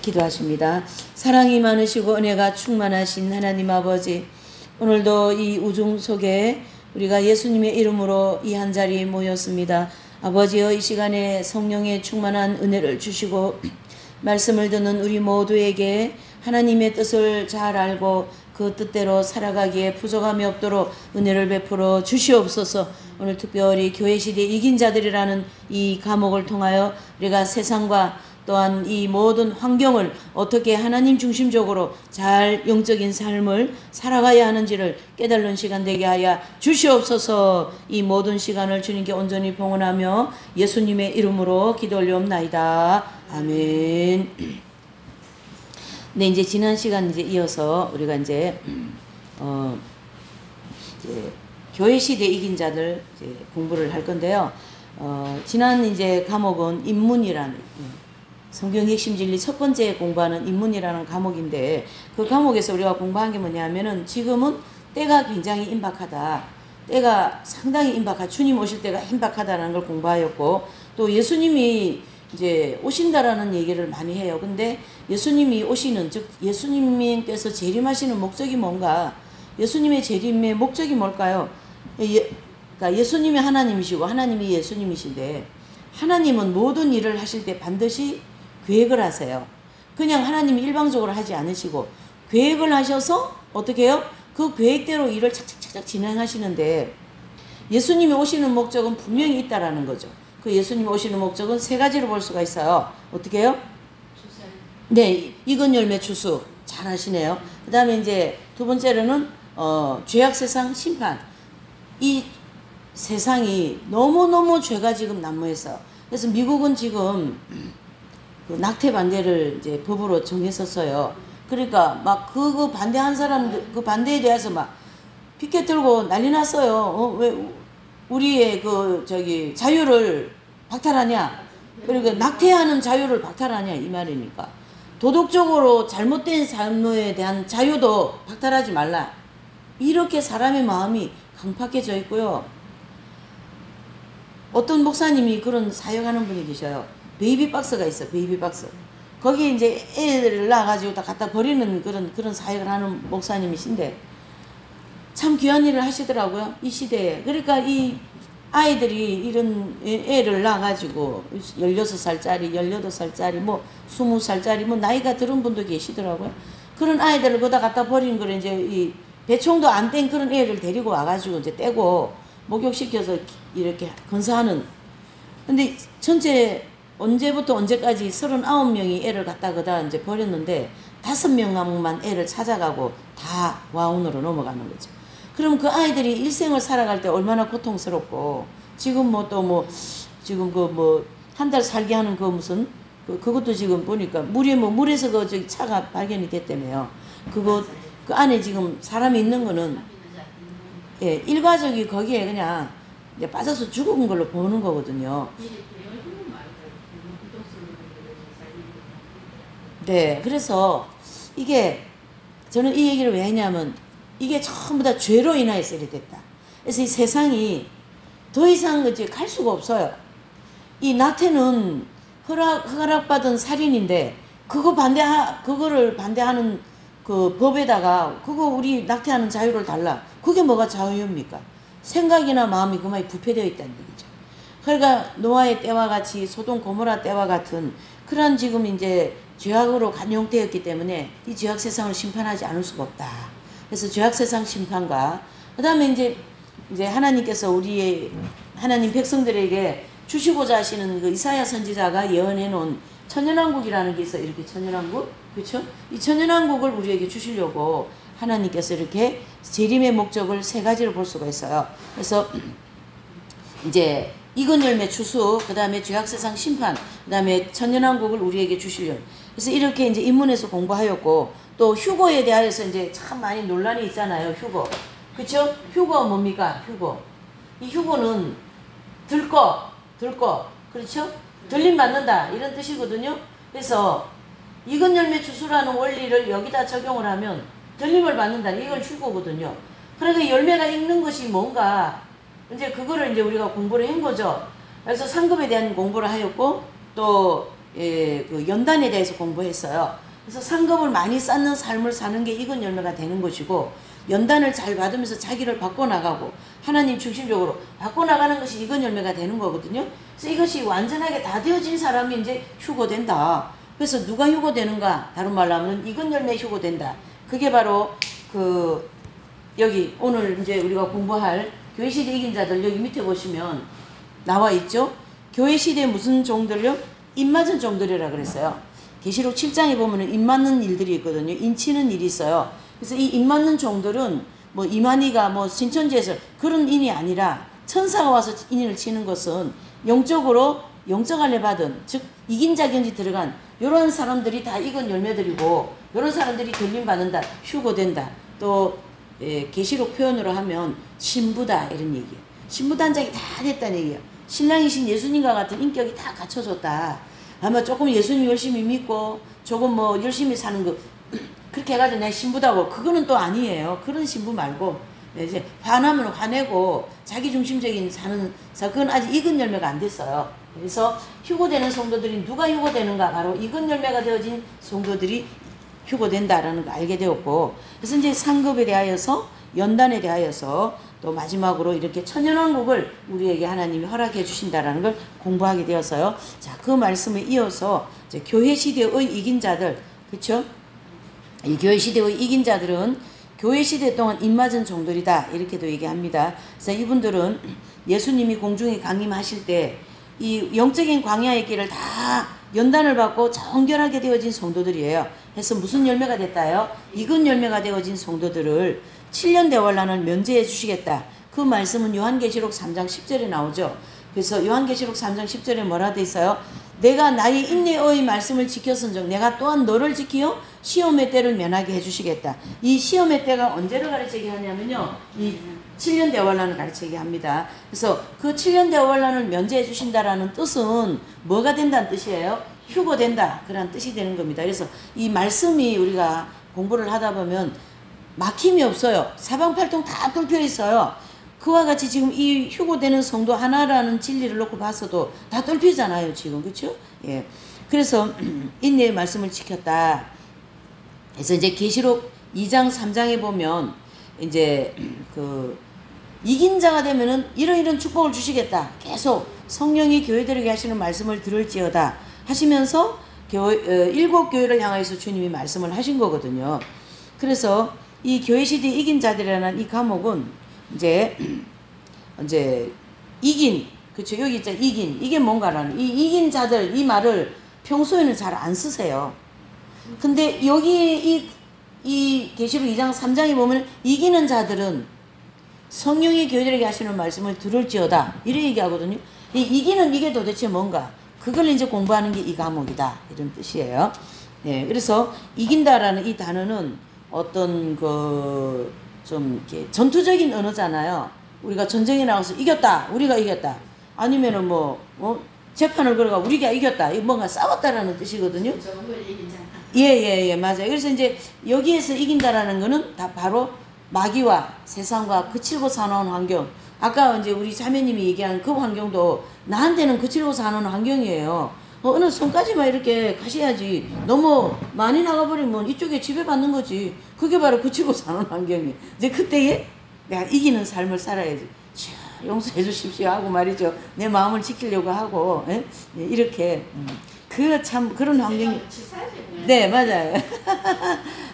기도하십니다. 사랑이 많으시고 은혜가 충만하신 하나님 아버지, 오늘도 이 우중 속에 우리가 예수님의 이름으로 이 한자리에 모였습니다. 아버지여, 이 시간에 성령의 충만한 은혜를 주시고 말씀을 듣는 우리 모두에게 하나님의 뜻을 잘 알고 그 뜻대로 살아가기에 부족함이 없도록 은혜를 베풀어 주시옵소서. 오늘 특별히 교회시대 이긴 자들이라는 이 과목을 통하여 우리가 세상과 또한 이 모든 환경을 어떻게 하나님 중심적으로 잘 영적인 삶을 살아가야 하는지를 깨달는 시간 되게 하여 주시옵소서. 이 모든 시간을 주님께 온전히 봉헌하며 예수님의 이름으로 기도 올려옵나이다. 아멘. 네, 이제 지난 시간 이어서 우리가 이제 교회 시대 이긴 자들 공부를 할 건데요. 지난 이제 과목은 인문이라는 성경 핵심 진리 첫 번째 공부하는 인문이라는 과목인데, 그 과목에서 우리가 공부한 게 뭐냐면은 지금은 때가 굉장히 임박하다. 때가 상당히 임박하다. 주님 오실 때가 임박하다라는 걸 공부하였고, 또 예수님이 이제 오신다라는 얘기를 많이 해요. 근데 예수님이 오시는, 즉 예수님께서 재림하시는 목적이 뭔가? 예수님의 재림의 목적이 뭘까요? 그러니까 예수님이 하나님이시고 하나님이 예수님이신데, 하나님은 모든 일을 하실 때 반드시 계획을 하세요. 그냥 하나님이 일방적으로 하지 않으시고 계획을 하셔서 어떻게 해요? 그 계획대로 일을 착착착착 진행하시는데, 예수님이 오시는 목적은 분명히 있다라는 거죠. 그 예수님이 오시는 목적은 세 가지로 볼 수가 있어요. 어떻게 해요? 네, 익은 열매 추수. 잘 하시네요. 그 다음에 이제 두 번째로는 죄악 세상 심판. 이 세상이 너무너무 죄가 지금 난무해서, 그래서 미국은 지금 그 낙태 반대를 이제 법으로 정했었어요. 그러니까 막 그거 반대한 사람들, 그 반대에 대해서 막 피켓 들고 난리 났어요. 왜 우리의 자유를 박탈하냐? 그러니까 낙태하는 자유를 박탈하냐 이 말이니까. 도덕적으로 잘못된 삶에 대한 자유도 박탈하지 말라. 이렇게 사람의 마음이 강팍해져 있고요. 어떤 목사님이 그런 사역하는 분이 계셔요. 베이비박스가 있어, 베이비박스. 거기에 이제 애들을 낳아가지고 다 갖다 버리는 그런 사역을 하는 목사님이신데, 참 귀한 일을 하시더라고요, 이 시대에. 그러니까 이 아이들이 이런 애를 낳아가지고 16살짜리, 18살짜리, 뭐 20살짜리, 뭐 나이가 들은 분도 계시더라고요. 그런 아이들을 거기다 갖다 버리는 걸 이제 이 배총도 안 뗀 그런 애를 데리고 와가지고 이제 떼고 목욕시켜서 이렇게 건사하는. 근데 전체 언제부터 언제까지 39명이 애를 갖다 그다 이제 버렸는데 5명만 애를 찾아가고 다 와운으로 넘어가는 거죠. 그럼 그 아이들이 일생을 살아갈 때 얼마나 고통스럽고, 지금 지금 한 달 살게 하는 그것도 지금 보니까 물에서 차가 발견이 됐다며요. 그 안에 지금 사람이 있는 거는, 예, 일가족이 거기에 그냥 이제 빠져서 죽은 걸로 보는 거거든요. 네, 그래서 이게 저는 이 얘기를 왜 했냐면, 이게 전부 다 죄로 인하여서 이렇게 됐다. 그래서 이 세상이 더 이상 이제 갈 수가 없어요. 이 낙태는 허락받은 살인인데, 그거를 반대하는 그 법에다가 우리 낙태하는 자유를 달라. 그게 뭐가 자유입니까? 생각이나 마음이 그만이 부패되어 있다는 얘기죠. 그러니까 노아의 때와 같이 소돔 고모라 때와 같은 그런 지금 이제 죄악으로 간용되었기 때문에 이 죄악 세상을 심판하지 않을 수가 없다. 그래서 죄악 세상 심판과 그 다음에 이제 하나님께서 우리의 하나님 백성들에게 주시고자 하시는 그 이사야 선지자가 예언해 놓은 천연왕국이라는 게 있어요. 이렇게 천연왕국, 그렇죠? 이 천연왕국을 우리에게 주시려고 하나님께서 이렇게 재림의 목적을 세 가지로 볼 수가 있어요. 그래서 이제 익은 열매 추수, 그 다음에 죄악 세상 심판, 그 다음에 천연왕국을 우리에게 주시려고. 그래서 이렇게 이제 인문에서 공부하였고, 또 휴거에 대하여서 이제 참 많이 논란이 있잖아요. 휴거, 그렇죠? 휴거 뭡니까? 휴거. 이 휴거는 들거, 그렇죠? 들림 받는다 이런 뜻이거든요. 그래서 익은 열매 추수라는 원리를 여기다 적용을 하면 들림을 받는다, 이걸 휴거거든요. 그러니까 열매가 익는 것이 뭔가, 이제 그거를 이제 우리가 공부를 한 거죠. 그래서 상급에 대한 공부를 하였고, 또 그 연단에 대해서 공부했어요. 그래서 상급을 많이 쌓는 삶을 사는 게 익은 열매가 되는 것이고, 연단을 잘 받으면서 자기를 바꿔나가고 하나님 중심적으로 바꿔나가는 것이 익은 열매가 되는 거거든요. 그래서 이것이 완전하게 다 되어진 사람이 이제 휴거된다. 그래서 누가 휴거되는가? 다른 말로 하면 익은 열매 휴거된다. 그게 바로 그 여기 오늘 이제 우리가 공부할 교회 시대 이긴 자들, 여기 밑에 보시면 나와 있죠. 교회 시대 무슨 종들요? 입맞은 종들이라 그랬어요. 계시록 7장에 보면은 입맞는 일들이 있거든요. 인치는 일이 있어요. 그래서 이 입맞는 종들은 뭐 이만희가 뭐 신천지에서 그런 인이 아니라, 천사가 와서 인을 치는 것은 영적으로 영적 안에 받은, 즉 이긴 자견지 들어간 이런 사람들이 다 익은 열매들이고, 이런 사람들이 돌림 받는다, 휴거된다. 또 계시록 표현으로 하면 신부다 이런 얘기예요. 신부 단장이 다 됐다는 얘기예요. 신랑이신 예수님과 같은 인격이 다 갖춰졌다. 아마 조금 예수님 열심히 믿고 조금 뭐 열심히 사는 거 그렇게 해가지고 내가 신부다고, 그거는 또 아니에요. 그런 신부 말고 이제 화나면 화내고 자기 중심적인 사는, 그건 아직 익은 열매가 안 됐어요. 그래서 휴거되는 성도들이 누가 휴거되는가? 바로 익은 열매가 되어진 성도들이 휴거된다라는 걸 알게 되었고, 그래서 이제 상급에 대하여서, 연단에 대하여서, 또 마지막으로 이렇게 천연왕국을 우리에게 하나님이 허락해 주신다라는 걸 공부하게 되어서요. 자, 그 말씀에 이어서 이제 교회 시대의 이긴 자들, 그렇죠? 이 교회 시대의 이긴 자들은 교회 시대 동안 입맞은 종들이다, 이렇게도 얘기합니다. 그래서 이분들은 예수님이 공중에 강림하실 때 이 영적인 광야의 길을 다 연단을 받고 정결하게 되어진 성도들이에요. 그래서 무슨 열매가 됐다요? 익은 열매가 되어진 성도들을 7년 대환란을 면제해 주시겠다. 그 말씀은 요한계시록 3장 10절에 나오죠. 그래서 요한계시록 3장 10절에 뭐라 돼 있어요? 내가 나의 인내의 말씀을 지켰은즉 내가 또한 너를 지키어 시험의 때를 면하게 해주시겠다. 이 시험의 때가 언제를 가르치게 하냐면요, 이 7년 대환란을 가르치게 합니다. 그래서 그 7년 대환란을 면제해 주신다라는 뜻은 뭐가 된다는 뜻이에요? 휴거된다, 그런 뜻이 되는 겁니다. 그래서 이 말씀이 우리가 공부를 하다 보면 막힘이 없어요. 사방팔통 다 뚫려 있어요. 그와 같이 지금 이 휴거되는 성도 하나라는 진리를 놓고 봤어도 다 뚫히잖아요, 지금. 그렇죠? 예. 그래서 인내의 말씀을 지켰다. 그래서 이제 계시록 2장 3장에 보면 이제 그 이긴 자가 되면은 이런 축복을 주시겠다. 계속 성령이 교회들에게 하시는 말씀을 들을지어다 하시면서 일곱 교회를 향해서 주님이 말씀을 하신 거거든요. 그래서 이 교회 시대 이긴 자들이라는 이 과목은 이제 이긴, 그쵸, 여기 있잖아, 이긴, 이게 뭔가라는, 이 이긴 자들, 이 말을 평소에는 잘 안 쓰세요. 근데 여기 이 계시록 2장 3장에 보면 이기는 자들은 성령이 교회들에게 하시는 말씀을 들을지어다, 이렇게 얘기하거든요. 이 이기는 이게 도대체 뭔가, 그걸 이제 공부하는 게 이 과목이다, 이런 뜻이에요. 네, 그래서 이긴다라는 이 단어는 어떤 좀 이렇게 전투적인 언어잖아요. 우리가 전쟁에 나가서 이겼다, 우리가 이겼다, 아니면은 재판을 걸어가 우리가 이겼다, 이거 뭔가 싸웠다라는 뜻이거든요. 예, 맞아요. 그래서 이제 여기에서 이긴다라는 거는 다 바로 마귀와 세상과 그칠고 사는 환경, 아까 이제 우리 자매님이 얘기한 그 환경도 나한테는 그칠고 사는 환경이에요. 어느 손까지만 이렇게 가셔야지, 너무 많이 나가버리면 이쪽에 지배받는 거지. 그게 바로 그치고 사는 환경이에요. 이제 그때에 내가 이기는 삶을 살아야지. 용서해 주십시오 하고 말이죠. 내 마음을 지키려고 하고, 예? 이렇게 그런 환경이. 네, 맞아요.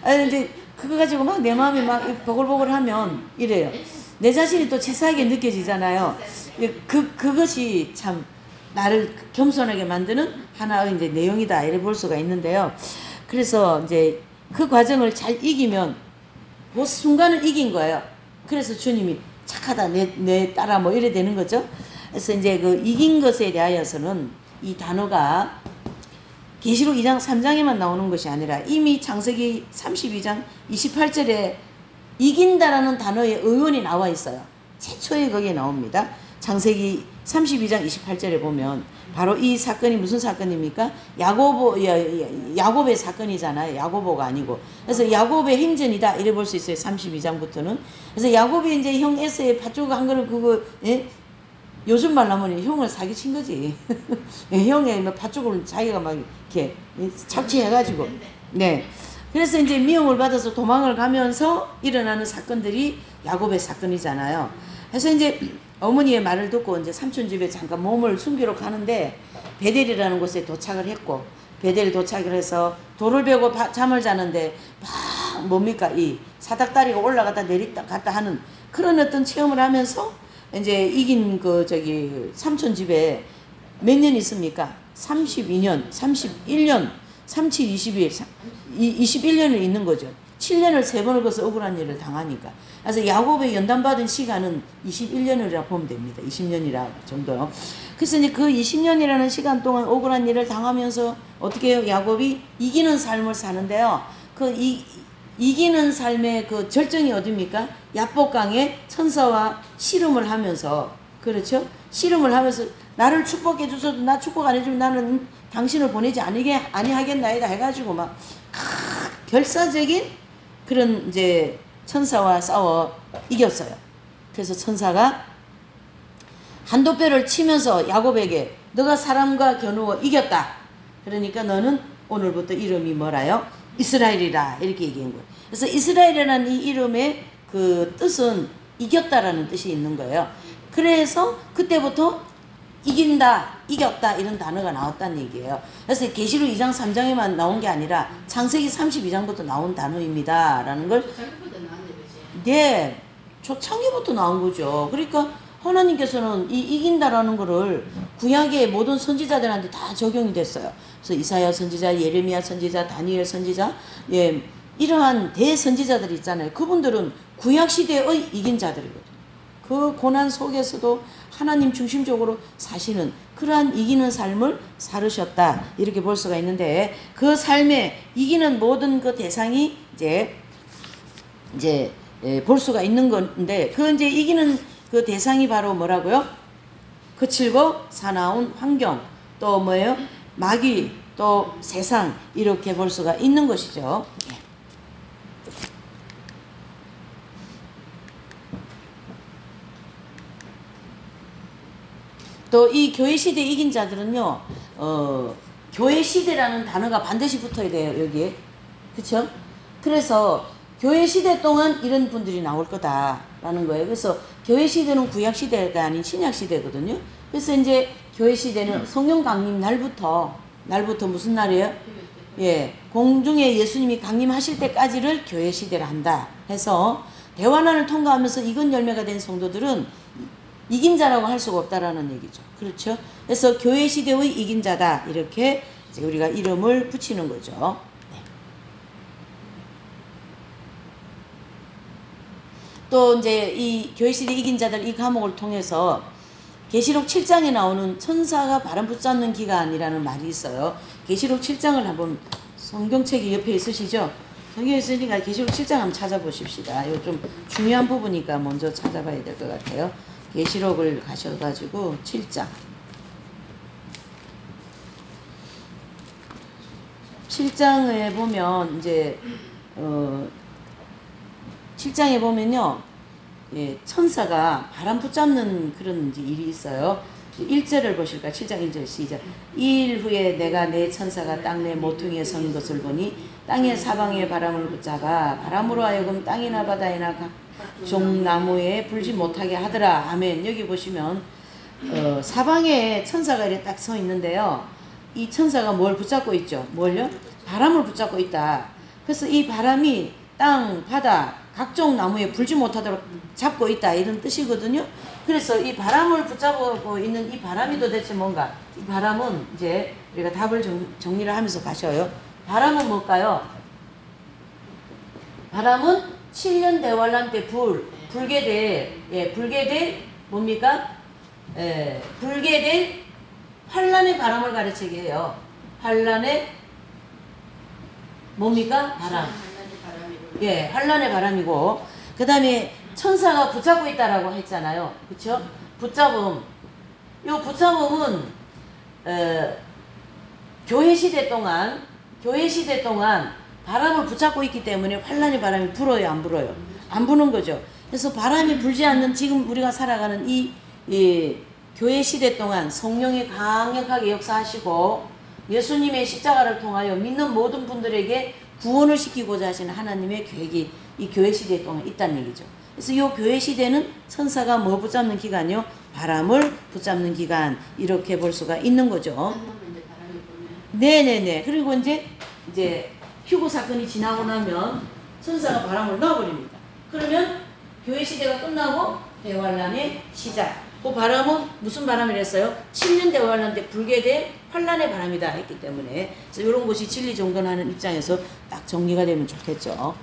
아니, 이제 그거 가지고 막 내 마음이 막 보글보글하면 이래요. 내 자신이 또 치사하게 느껴지잖아요. 그것이 참 나를 겸손하게 만드는 하나의 이제 내용이다, 이래 볼 수가 있는데요. 그래서 이제 그 과정을 잘 이기면 그 순간을 이긴 거예요. 그래서 주님이 착하다, 내 딸아, 뭐 이래 되는 거죠. 그래서 이제 그 이긴 것에 대하여서는 이 단어가 계시록 2장 3장에만 나오는 것이 아니라 이미 창세기 32장 28절에 이긴다라는 단어의 의원이 나와 있어요. 최초에 거기에 나옵니다. 창세기 32장 28절에 보면 바로 이 사건이 무슨 사건입니까? 야곱의 사건이잖아요. 야고보가 아니고. 그래서 야곱의 행전이다, 이래 볼 수 있어요. 32장부터는. 그래서 야곱이 이제 형 에서의 팥죽 한 그릇 요즘 말로 하면 형을 사기친 거지. 형의 뭐 팥죽을 자기가 막 이렇게 착취해가지고. 네. 그래서 이제 미움을 받아서 도망을 가면서 일어나는 사건들이 야곱의 사건이잖아요. 그래서 이제 어머니의 말을 듣고 이제 삼촌 집에 잠깐 몸을 숨기러 가는데 베델이라는 곳에 도착을 했고, 베델 도착을 해서 돌을 베고 잠을 자는데 막 뭡니까 이 사닥다리가 올라갔다 내리다 갔다 하는 그런 어떤 체험을 하면서 이제 이긴 그 저기 삼촌 집에 몇 년 있습니까? 32년, 31년, 37, 21, 21년을 있는 거죠. 7년을 3번을 거서 억울한 일을 당하니까. 그래서 야곱의 연단받은 시간은 21년이라 보면 됩니다. 20년이라 정도요. 그래서 이제 그 20년이라는 시간 동안 억울한 일을 당하면서 어떻게 해요? 야곱이 이기는 삶을 사는데요. 그 이기는 삶의 그 절정이 어딥니까? 야복강에 천사와 씨름을 하면서, 그렇죠? 씨름을 하면서 나를 축복해 주셔도 나 축복 안 해주면 나는 당신을 보내지 아니하겠나이다 해가지고 막 결사적인 그런 이제 천사와 싸워 이겼어요. 그래서 천사가 한도뼈를 치면서 야곱에게 너가 사람과 겨누어 이겼다. 그러니까 너는 오늘부터 이름이 뭐라요? 이스라엘이라 이렇게 얘기한 거예요. 그래서 이스라엘이라는 이 이름의 그 뜻은 이겼다라는 뜻이 있는 거예요. 그래서 그때부터 이긴다, 이겼다 이런 단어가 나왔다는 얘기예요. 그래서 계시록 2장 3장에만 나온 게 아니라 창세기 32장부터 나온 단어입니다 라는 걸, 네, 초창기부터 나온 거죠. 그러니까 하나님께서는 이 이긴다라는 거를 구약의 모든 선지자들한테 다 적용이 됐어요. 그래서 이사야 선지자, 예레미야 선지자, 다니엘 선지자, 예, 이러한 대선지자들이 있잖아요. 그분들은 구약 시대의 이긴 자들이거든요. 그 고난 속에서도 하나님 중심적으로 사시는 그러한 이기는 삶을 살으셨다 이렇게 볼 수가 있는데, 그 삶에 이기는 모든 그 대상이 이제 볼 수가 있는 건데, 그 이제 이기는 그 대상이 바로 뭐라고요? 거칠고 사나운 환경, 또 뭐예요? 마귀, 또 세상, 이렇게 볼 수가 있는 것이죠. 또 이 교회 시대 이긴 자들은요, 교회 시대라는 단어가 반드시 붙어야 돼요, 여기에. 그쵸? 그래서 교회 시대 동안 이런 분들이 나올 거다라는 거예요. 그래서 교회 시대는 구약 시대가 아닌 신약 시대거든요. 그래서 이제 교회 시대는 성령 강림 날부터 무슨 날이에요? 예, 공중에 예수님이 강림하실 때까지를 교회 시대를 한다 해서 대환란을 통과하면서 익은 열매가 된 성도들은 이긴 자라고 할 수가 없다라는 얘기죠. 그렇죠? 그래서 교회 시대의 이긴 자다 이렇게 이제 우리가 이름을 붙이는 거죠. 네. 또 이제 이 교회 시대 이긴 자들 이 과목을 통해서 계시록 7장에 나오는 천사가 바람 붙잡는 기간이라는 말이 있어요. 계시록 7장을 한번, 성경책이 옆에 있으시죠? 성경에 있으니까 계시록 7장 한번 찾아보십시다. 이거 좀 중요한 부분이니까 먼저 찾아봐야 될 것 같아요. 계시록을 가셔가지고 7장. 7장에 보면 이제 7장에 보면요, 예, 천사가 바람 붙잡는 그런 이제 일이 있어요. 1절을 보실까? 7장 1절 시작. 2일 후에 내가 내 천사가 땅 내 모퉁이에 선 것을 보니 땅의 사방에 바람을 붙잡아 바람으로 하여금 땅이나 바다에나 각종 나무에 불지 못하게 하더라. 아멘. 여기 보시면 사방에 천사가 이렇게 딱 서 있는데요. 이 천사가 뭘 붙잡고 있죠? 뭘요? 바람을 붙잡고 있다. 그래서 이 바람이 땅, 바다, 각종 나무에 불지 못하도록 잡고 있다 이런 뜻이거든요. 그래서 이 바람을 붙잡고 있는 이 바람이 도대체 뭔가? 이 바람은 이제 우리가 답을 정리를 하면서 가셔요. 바람은 뭘까요? 바람은 7년 대환란 때 불게 될 뭡니까? 예, 불게 될 환란의 바람을 가르치게 해요. 환란의 뭡니까? 바람. 예, 환란의 바람이고, 그 다음에 천사가 붙잡고 있다라고 했잖아요. 그쵸? 붙잡음. 요 붙잡음은 교회 시대 동안 바람을 붙잡고 있기 때문에 환란의 바람이 불어요, 안 불어요? 안 부는 거죠. 그래서 바람이 불지 않는 지금 우리가 살아가는 이 교회 시대 동안 성령이 강력하게 역사하시고 예수님의 십자가를 통하여 믿는 모든 분들에게 구원을 시키고자 하시는 하나님의 계획이 이 교회 시대 동안 있다는 얘기죠. 그래서 이 교회 시대는 천사가 뭐 붙잡는 기간이요? 바람을 붙잡는 기간, 이렇게 볼 수가 있는 거죠. 네네네. 그리고 이제 휴고 사건이 지나고 나면 천사가 바람을 놔버립니다. 그러면 교회 시대가 끝나고 대환란의 시작. 그 바람은 무슨 바람이랬어요? 7년 대환란 때 불게 된 환란의 바람이다 했기 때문에, 그래서 이런 것이 진리 정돈하는 입장에서 딱 정리가 되면 좋겠죠.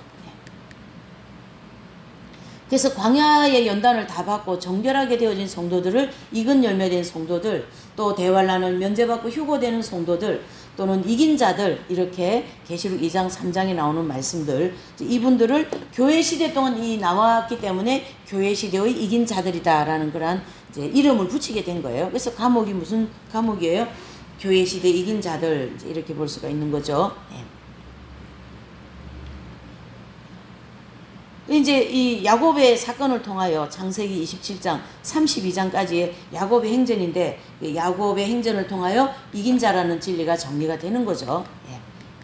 그래서 광야의 연단을 다 받고 정결하게 되어진 성도들을, 익은 열매된 성도들, 또 대환란을 면제받고 휴고되는 성도들, 또는 이긴 자들, 이렇게 계시록 2장 3장에 나오는 말씀들, 이분들을 교회 시대 동안 나왔기 때문에 교회 시대의 이긴 자들이다라는 그런 이제 이름을 붙이게 된 거예요. 그래서 과목이 무슨 과목이에요? 교회 시대 이긴 자들, 이렇게 볼 수가 있는 거죠. 이제 이 야곱의 사건을 통하여 창세기 27장 32장까지의 야곱의 행전인데, 야곱의 행전을 통하여 이긴 자라는 진리가 정리가 되는 거죠.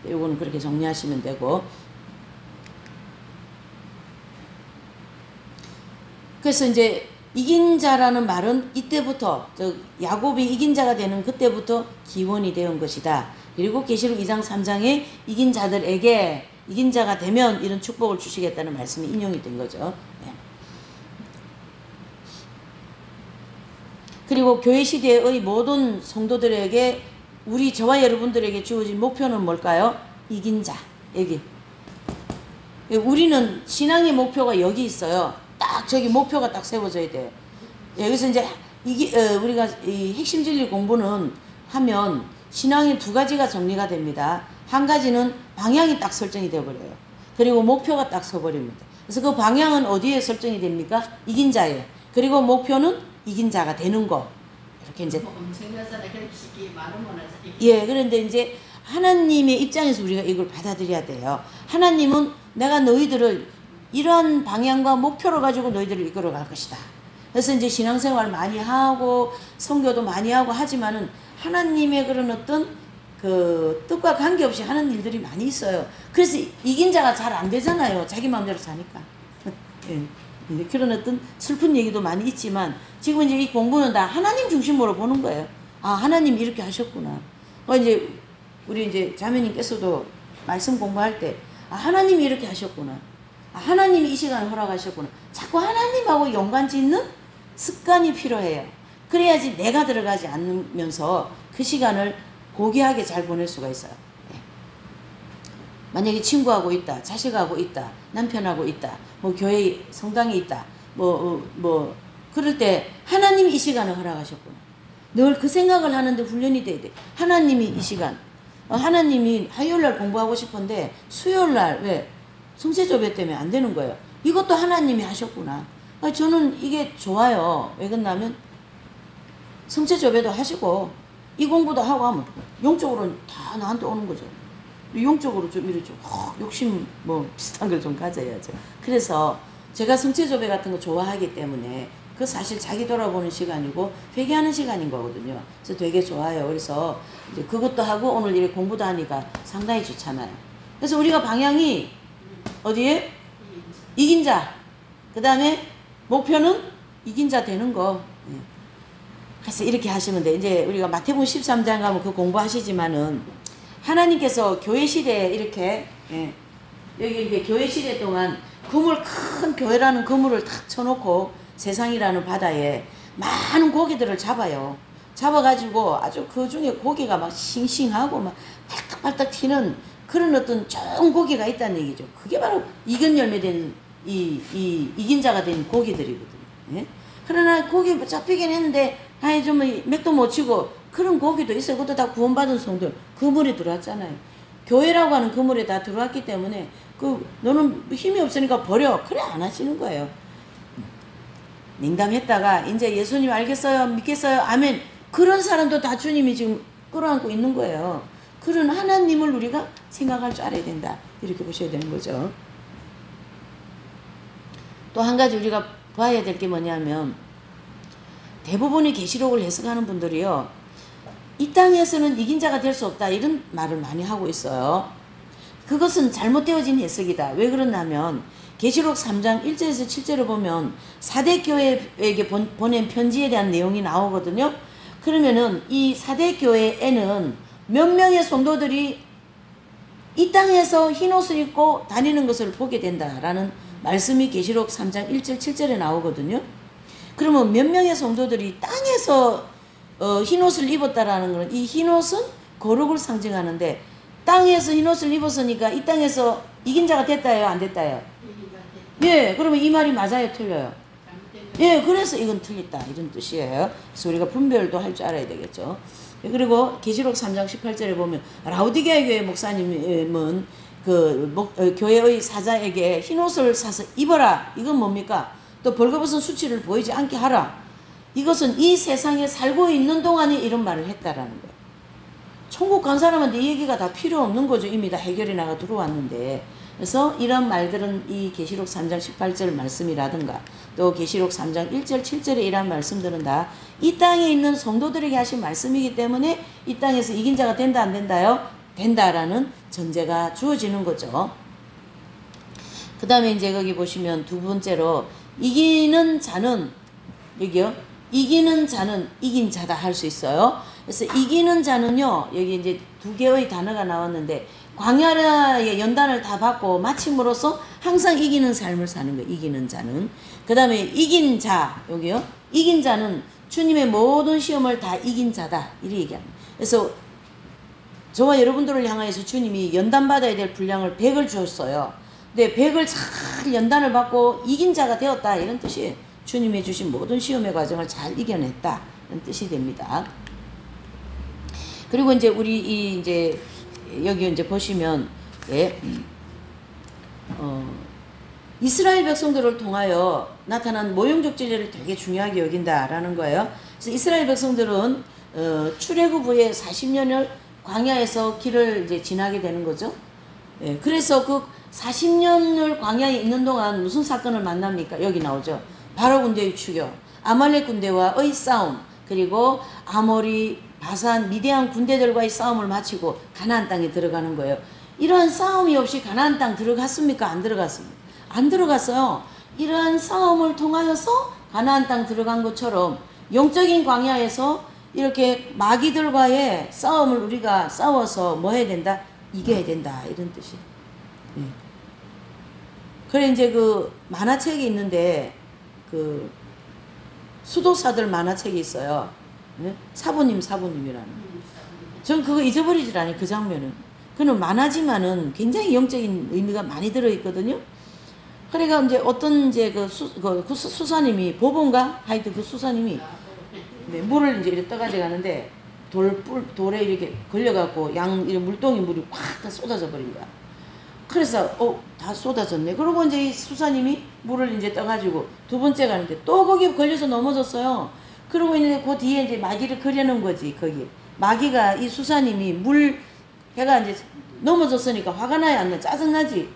이거는 그렇게 정리하시면 되고, 그래서 이제 이긴 자라는 말은 이때부터, 야곱이 이긴 자가 되는 그때부터 기원이 되온 것이다. 그리고 계시록 2장 3장에 이긴 자들에게, 이긴 자가 되면 이런 축복을 주시겠다는 말씀이 인용이 된 거죠. 그리고 교회 시대의 모든 성도들에게, 저와 여러분들에게 주어진 목표는 뭘까요? 이긴 자. 여기. 우리는 신앙의 목표가 여기 있어요. 딱 저기 목표가 딱 세워져야 돼요. 여기서 이제 우리가 이 핵심 진리 공부는 하면 신앙이 두 가지가 정리가 됩니다. 한 가지는 방향이 딱 설정이 되어버려요. 그리고 목표가 딱 서버립니다. 그래서 그 방향은 어디에 설정이 됩니까? 이긴 자에. 그리고 목표는 이긴 자가 되는 거. 이렇게 이제. 예, 그런데 이제 하나님의 입장에서 우리가 이걸 받아들여야 돼요. 하나님은 내가 너희들을 이러한 방향과 목표를 가지고 너희들을 이끌어 갈 것이다. 그래서 이제 신앙생활 많이 하고 선교도 많이 하고 하지만은 하나님의 그런 어떤 그 뜻과 관계없이 하는 일들이 많이 있어요. 그래서 이긴 자가 잘 안 되잖아요. 자기 마음대로 사니까. 예. 그런 어떤 슬픈 얘기도 많이 있지만, 지금 이제 이 공부는 다 하나님 중심으로 보는 거예요. 아, 하나님 이렇게 하셨구나. 이제 우리 이제 자매님께서도 말씀 공부할 때, 아, 하나님이 이렇게 하셨구나. 아, 하나님이 이 시간을 허락하셨구나. 자꾸 하나님하고 연관 짓는 습관이 필요해요. 그래야지 내가 들어가지 않으면서 그 시간을 고귀하게 잘 보낼 수가 있어요. 네. 만약에 친구하고 있다, 자식하고 있다, 남편하고 있다, 뭐 교회 성당에 있다, 그럴 때 하나님이 이 시간을 허락하셨구나. 늘 그 생각을 하는데 훈련이 돼야 돼. 하나님이 이 시간, 하나님이 화요일날 공부하고 싶은데 수요일날 왜 성세조배 때문에 안 되는 거예요. 이것도 하나님이 하셨구나. 저는 이게 좋아요. 왜 그러냐면 성세조배도 하시고 이 공부도 하고 하면 영적으로는 다 나한테 오는 거죠. 영적으로 좀 이렇게 욕심 비슷한 걸 좀 가져야죠. 그래서 제가 성체조배 같은 거 좋아하기 때문에 그 사실 자기 돌아보는 시간이고 회개하는 시간인 거거든요. 그래서 되게 좋아요. 그래서 이제 그것도 하고 오늘 이렇게 공부도 하니까 상당히 좋잖아요. 그래서 우리가 방향이 어디에? 이긴 자. 그 다음에 목표는 이긴 자 되는 거. 그래서 이렇게 하시면 돼. 이제 우리가 마태복음 13장 가면 그 공부하시지만은 하나님께서 교회 시대에 이렇게 여기 이렇게 교회 시대 동안 큰 교회라는 그물을 탁 쳐놓고 세상이라는 바다에 많은 고기들을 잡아요. 잡아가지고 아주 그 중에 고기가 막 싱싱하고 막 팔딱팔딱 튀는 그런 어떤 좋은 고기가 있다는 얘기죠. 그게 바로 이근 열매된 이긴 자가 된 고기들이거든요. 예? 그러나 고기 잡히긴 했는데 좀 맥도 못 치고 그런 고기도 있어요. 그것도 다 구원받은 성들 그물에 들어왔잖아요. 교회라고 하는 그물에 다 들어왔기 때문에 너는 힘이 없으니까 버려. 그래 안 하시는 거예요. 냉담했다가 이제 예수님 알겠어요? 믿겠어요? 아멘. 그런 사람도 다 주님이 지금 끌어안고 있는 거예요. 그런 하나님을 우리가 생각할 줄 알아야 된다. 이렇게 보셔야 되는 거죠. 또 한 가지 우리가 봐야 될 게 뭐냐면 대부분의 계시록을 해석하는 분들이요, 이 땅에서는 이긴 자가 될 수 없다 이런 말을 많이 하고 있어요. 그것은 잘못되어진 해석이다. 왜 그러냐면 계시록 3장 1절에서 7절을 보면 4대 교회에게 보낸 편지에 대한 내용이 나오거든요. 그러면은 이 4대 교회에는 몇 명의 성도들이 이 땅에서 흰옷을 입고 다니는 것을 보게 된다라는 말씀이 계시록 3장 1절 7절에 나오거든요. 그러면 몇 명의 성도들이 땅에서 흰옷을 입었다라는 것은, 이 흰옷은 거룩을 상징하는데, 땅에서 흰옷을 입었으니까 이 땅에서 이긴 자가 됐다요, 안 됐다요? 예, 그러면 이 말이 맞아요, 틀려요? 예, 그래서 이건 틀렸다 이런 뜻이에요. 그래서 우리가 분별도 할 줄 알아야 되겠죠. 그리고 계시록 3장 18절에 보면 라오디게아 교회 목사님은 교회의 사자에게 흰옷을 사서 입어라. 이건 뭡니까? 또 벌거벗은 수치를 보이지 않게 하라. 이것은 이 세상에 살고 있는 동안에 이런 말을 했다라는 거예요. 천국 간 사람한테 이 얘기가 다 필요 없는 거죠. 이미 다 해결이 나가 들어왔는데. 그래서 이런 말들은 이 계시록 3장 18절 말씀이라든가 또 계시록 3장 1절 7절에 이런 말씀들은 다 이 땅에 있는 성도들에게 하신 말씀이기 때문에 이 땅에서 이긴 자가 된다 안 된다요? 된다라는 전제가 주어지는 거죠. 그 다음에 이제 거기 보시면 두 번째로 이기는 자는, 여기요, 이기는 자는 이긴 자다 할 수 있어요. 그래서 이기는 자는요, 여기 이제 두 개의 단어가 나왔는데, 광야의 연단을 다 받고 마침으로써 항상 이기는 삶을 사는 거예요. 이기는 자는. 그 다음에 이긴 자, 여기요, 이긴 자는 주님의 모든 시험을 다 이긴 자다 이렇게 얘기합니다. 그래서 저와 여러분들을 향하여서 주님이 연단받아야 될 분량을 100을 주었어요. 근데 100을 잘 연단을 받고 이긴 자가 되었다 이런 뜻이에요. 주님이 주신 모든 시험의 과정을 잘 이겨냈다 이런 뜻이 됩니다. 그리고 이제 우리 이제 여기 이제 보시면, 예, 이스라엘 백성들을 통하여 나타난 모형적 진리를 되게 중요하게 여긴다라는 거예요. 그래서 이스라엘 백성들은 출애굽 후에 40년을 광야에서 길을 이제 지나게 되는 거죠. 예, 그래서 그 40년을 광야에 있는 동안 무슨 사건을 만납니까? 여기 나오죠. 바로 군대의 추격, 아말렉 군대와의 싸움, 그리고 아모리, 바산, 미디안 군대들과의 싸움을 마치고 가나안 땅에 들어가는 거예요. 이러한 싸움이 없이 가나안 땅 들어갔습니까? 안 들어갔습니까? 안 들어갔어요. 이러한 싸움을 통하여서 가나안 땅 들어간 것처럼 영적인 광야에서 이렇게 마귀들과의 싸움을 우리가 싸워서 뭐 해야 된다? 이겨야 된다 이런 뜻이에요. 네. 그래 이제 그 만화책이 있는데 그 수도사들 만화책이 있어요. 네? 사부님이라는. 전 그거 잊어버리질 않아요. 그 장면은. 그는 만화지만은 굉장히 영적인 의미가 많이 들어있거든요. 그러니까 이제 어떤 이제 그 수사님이, 보본가? 하여튼 그 수사님이, 네, 물을 이제 이렇게 떠가지고 가는데 돌에 이렇게 걸려갖고 물동이 물이 확 다 쏟아져 버린 거야. 그래서 다 쏟아졌네. 그러고 이제 이 수사님이 물을 이제 떠가지고 두 번째 가는데 또 거기 걸려서 넘어졌어요. 그러고 이제 그 뒤에 이제 마귀를 그려놓은 거지. 거기 마귀가 이 수사님이 해가 이제 넘어졌으니까 화가 나야 안 나? 짜증나지.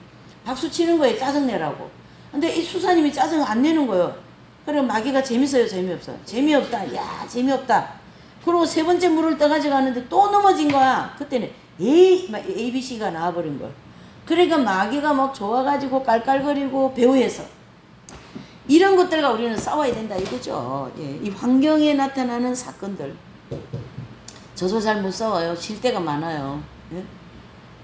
박수 치는 거예요. 짜증내라고. 근데 이 수사님이 짜증 안 내는 거예요. 그리고 마귀가 재밌어요? 재미없어요? 재미없다. 야, 재미없다. 그리고 세 번째 물을 떠가지고 가는데 또 넘어진 거야. 그때는 ABC가 나와버린 거예요. 그러니까 마귀가 막 좋아가지고 깔깔거리고 배후에서 이런 것들과 우리는 싸워야 된다 이거죠. 예, 이 환경에 나타나는 사건들. 저도 잘 못 싸워요. 질 때가 많아요. 예?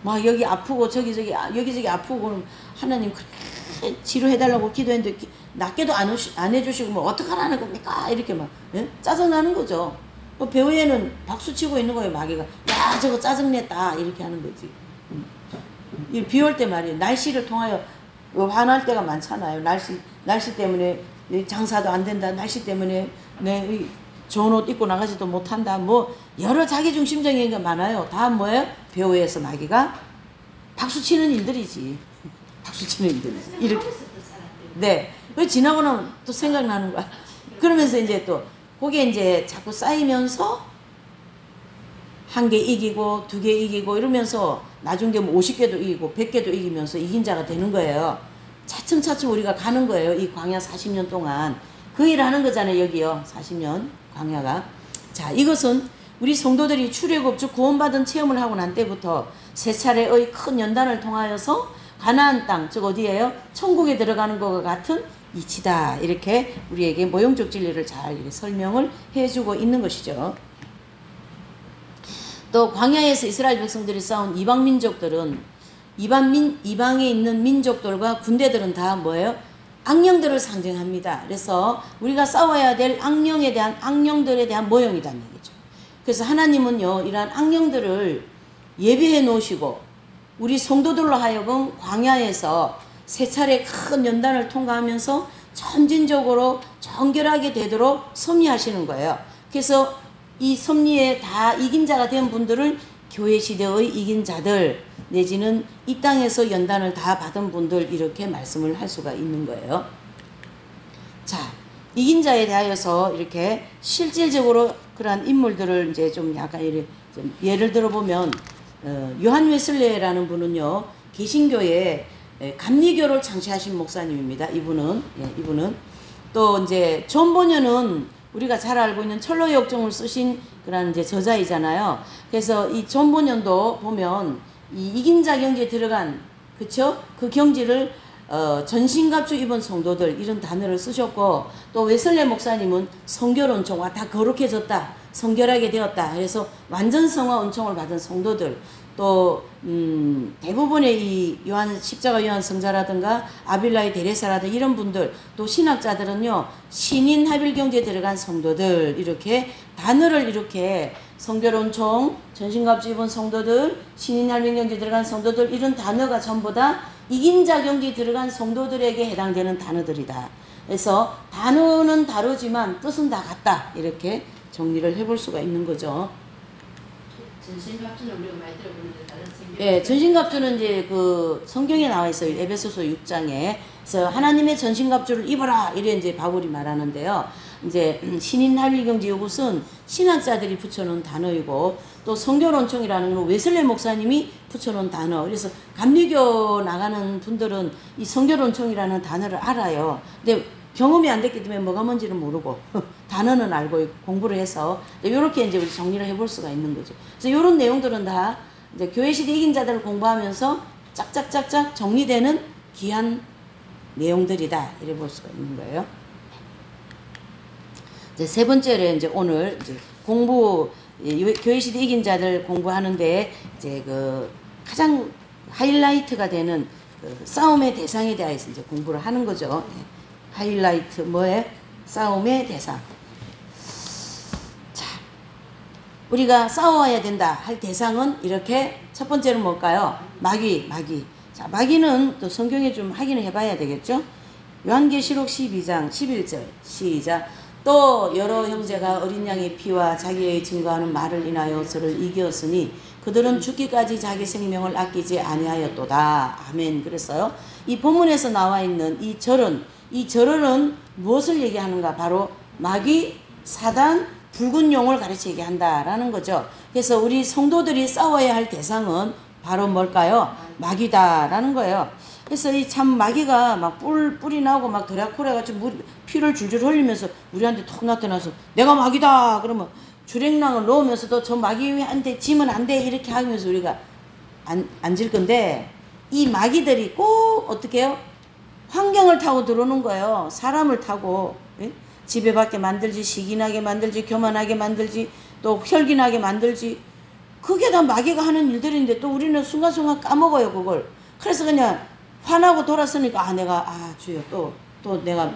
막 여기 아프고 여기저기 아프고 그럼 하나님 그래 치료해달라고 기도했는데 낫게도 안 해주시고 뭐 어떡하라는 겁니까? 이렇게 막, 예? 짜증나는 거죠. 배우에는 박수치고 있는 거예요. 마귀가. 야 저거 짜증냈다 이렇게 하는 거지. 비 올 때 말이에요. 날씨를 통하여 화날 때가 많잖아요. 날씨 때문에 장사도 안 된다. 날씨 때문에 좋은 옷 입고 나가지도 못한다. 뭐 여러 자기중심적인 얘기가 많아요. 다 뭐예요? 배우에서 마귀가 박수치는 일들이지. 박수치는 일들이지. 이렇게. 네. 그 지나고 나면 또 생각나는 거야. 그러면서 이제 또 그게 이제 자꾸 쌓이면서 한 개 이기고 두 개 이기고 이러면서 나중 되면 50개도 이기고 100개도 이기면서 이긴 자가 되는 거예요. 차츰차츰 우리가 가는 거예요. 이 광야 40년 동안. 그 일을 하는 거잖아요. 여기요. 40년 광야가. 자, 이것은 우리 성도들이 출애굽 즉 구원받은 체험을 하고 난 때부터 세 차례의 큰 연단을 통하여서 가나안 땅 즉 어디예요? 천국에 들어가는 것과 같은 이치다. 이렇게 우리에게 모형적 진리를 잘 설명을 해주고 있는 것이죠. 또 광야에서 이스라엘 백성들이 싸운 이방 민족들은 이방에 있는 민족들과 군대들은 다 뭐예요? 악령들을 상징합니다. 그래서 우리가 싸워야 될 악령들에 대한 모형이라는 얘기죠. 그래서 하나님은요, 이러한 악령들을 예비해 놓으시고 우리 성도들로 하여금 광야에서 세 차례 큰 연단을 통과하면서 점진적으로 정결하게 되도록 섭리하시는 거예요. 그래서 이 섭리에 다 이긴 자가 된 분들을 교회 시대의 이긴 자들 내지는 이 땅에서 연단을 다 받은 분들 이렇게 말씀을 할 수가 있는 거예요. 자, 이긴 자에 대하여서 이렇게 실질적으로 그러한 인물들을 이제 좀 약간 이렇게 좀 예를 들어 보면 요한 웨슬레라는 분은요, 개신교에 감리교를 창시하신 목사님입니다. 이분은 또 이제 존 보녀는 우리가 잘 알고 있는 철로 역정을 쓰신 그런 이제 저자이잖아요. 그래서 이 존 보녀도 보면 이 이긴 자 경지에 들어간 그쵸? 그 경지를 전신갑주 입은 성도들 이런 단어를 쓰셨고 또 웨슬레 목사님은 성결 은총과 다 거룩해졌다. 성결하게 되었다. 그래서 완전 성화 은총을 받은 성도들 또 대부분의 이 요한 십자가 요한 성자라든가 아빌라의 데레사라든가 이런 분들 또 신학자들은요 신인 하빌 경지에 들어간 성도들 이렇게 단어를 이렇게 성결 은총 전신갑주 입은 성도들 신인 하빌 경지에 들어간 성도들 이런 단어가 전부 다 이긴 자 경지에 들어간 성도들에게 해당되는 단어들이다. 그래서 단어는 다르지만 뜻은 다 같다. 이렇게 정리를 해볼 수가 있는 거죠. 전신갑주는 우리가 많이 들어보는데 다른 성경. 네, 전신갑주는 이제 그 성경에 나와 있어요. 에베소서 6장에. 그래서 하나님의 전신갑주를 입어라. 이래 이제 바울이 말하는데요. 이제 신인 하빌 경지 이것은 신학자들이 붙여놓은 단어이고 또 성결원총이라는 건 웨슬레 목사님이 붙여놓은 단어. 그래서 감리교 나가는 분들은 이 성결원총이라는 단어를 알아요. 근데 경험이 안 됐기 때문에 뭐가 뭔지는 모르고 단어는 알고 있고 공부를 해서 이렇게 이제 우리 정리를 해볼 수가 있는 거죠. 그래서 이런 내용들은 다 이제 교회 시대 이긴 자들을 공부하면서 짝짝짝짝 정리되는 귀한 내용들이다. 이래 볼 수가 있는 거예요. 이제 세 번째로 이제 오늘 이제 공부 교회 시대 이긴 자들 공부하는데 이제 그 가장 하이라이트가 되는 그 싸움의 대상에 대해서 이제 공부를 하는 거죠. 하이라이트 뭐에 싸움의 대상. 자, 우리가 싸워야 된다 할 대상은 이렇게 첫 번째는 뭘까요? 마귀. 자, 마귀는 또 성경에 좀 확인을 해봐야 되겠죠? 요한계시록 12장 11절 시작. 또 여러 형제가 어린 양의 피와 자기의 증거하는 말을 인하여 저를 이겼으니 그들은 죽기까지 자기 생명을 아끼지 아니하였도다. 아멘. 그랬어요. 이 본문에서 나와 있는 이 절은 무엇을 얘기하는가? 바로 마귀, 사단, 붉은 용을 가르쳐 얘기한다라는 거죠. 그래서 우리 성도들이 싸워야 할 대상은 바로 뭘까요? 마귀다라는 거예요. 그래서 이 참 마귀가 막 뿔이 나오고 막 드라큘라같이 피를 줄줄 흘리면서 우리한테 톡 나타나서 내가 마귀다 그러면 주랭랑을 놓으면서도 저 마귀한테 지면 안 돼 이렇게 하면서 우리가 앉을 건데 이 마귀들이 꼭 어떻게 해요? 환경을 타고 들어오는 거예요. 사람을 타고 예? 지배받게 만들지, 시기나게 만들지, 교만하게 만들지, 또 혈기나게 만들지. 그게 다 마귀가 하는 일들인데 또 우리는 순간순간 까먹어요 그걸. 그래서 그냥 화나고 돌았으니까 주여 또 내가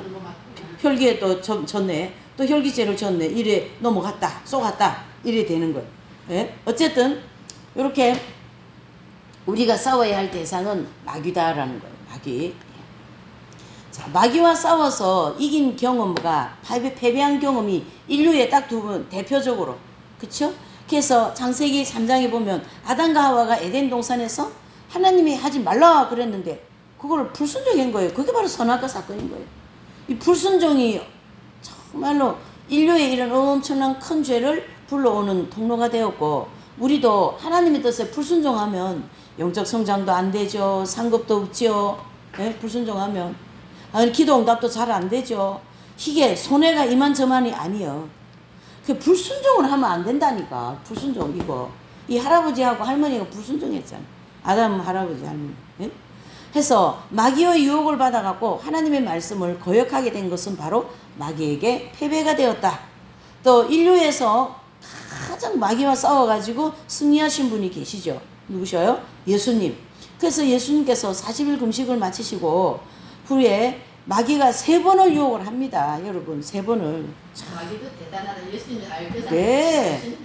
혈기에 또 졌네. 또 혈기죄를 졌네. 이래 넘어갔다. 쏘갔다. 이래 되는 거예요. 예? 어쨌든 이렇게 우리가 싸워야 할 대상은 마귀다라는 거예요. 마귀. 자, 마귀와 싸워서 이긴 경험과 패배한 경험이 인류에 딱 두 번 대표적으로 그쵸? 그래서 창세기 3장에 보면 아담과 하와가 에덴 동산에서 하나님이 하지 말라 그랬는데 그걸 불순종한 거예요. 그게 바로 선악과 사건인 거예요. 이 불순종이 정말로 인류의 이런 엄청난 큰 죄를 불러오는 통로가 되었고 우리도 하나님의 뜻에 불순종하면 영적 성장도 안 되죠. 상급도 없죠. 네? 불순종하면 기도 응답도 잘 안 되죠. 이게 손해가 이만저만이 아니요. 그 불순종을 하면 안 된다니까. 불순종 이거. 이 할아버지하고 할머니가 불순종했잖아. 아담 할아버지 할머니. 예? 해서 마귀의 유혹을 받아갖고 하나님의 말씀을 거역하게 된 것은 바로 마귀에게 패배가 되었다. 또 인류에서 가장 마귀와 싸워가지고 승리하신 분이 계시죠. 누구셔요? 예수님. 그래서 예수님께서 40일 금식을 마치시고 후에 마귀가 3번을 유혹을 합니다. 여러분 3번을. 마귀도 대단하다. 예수님을 알거든. 네.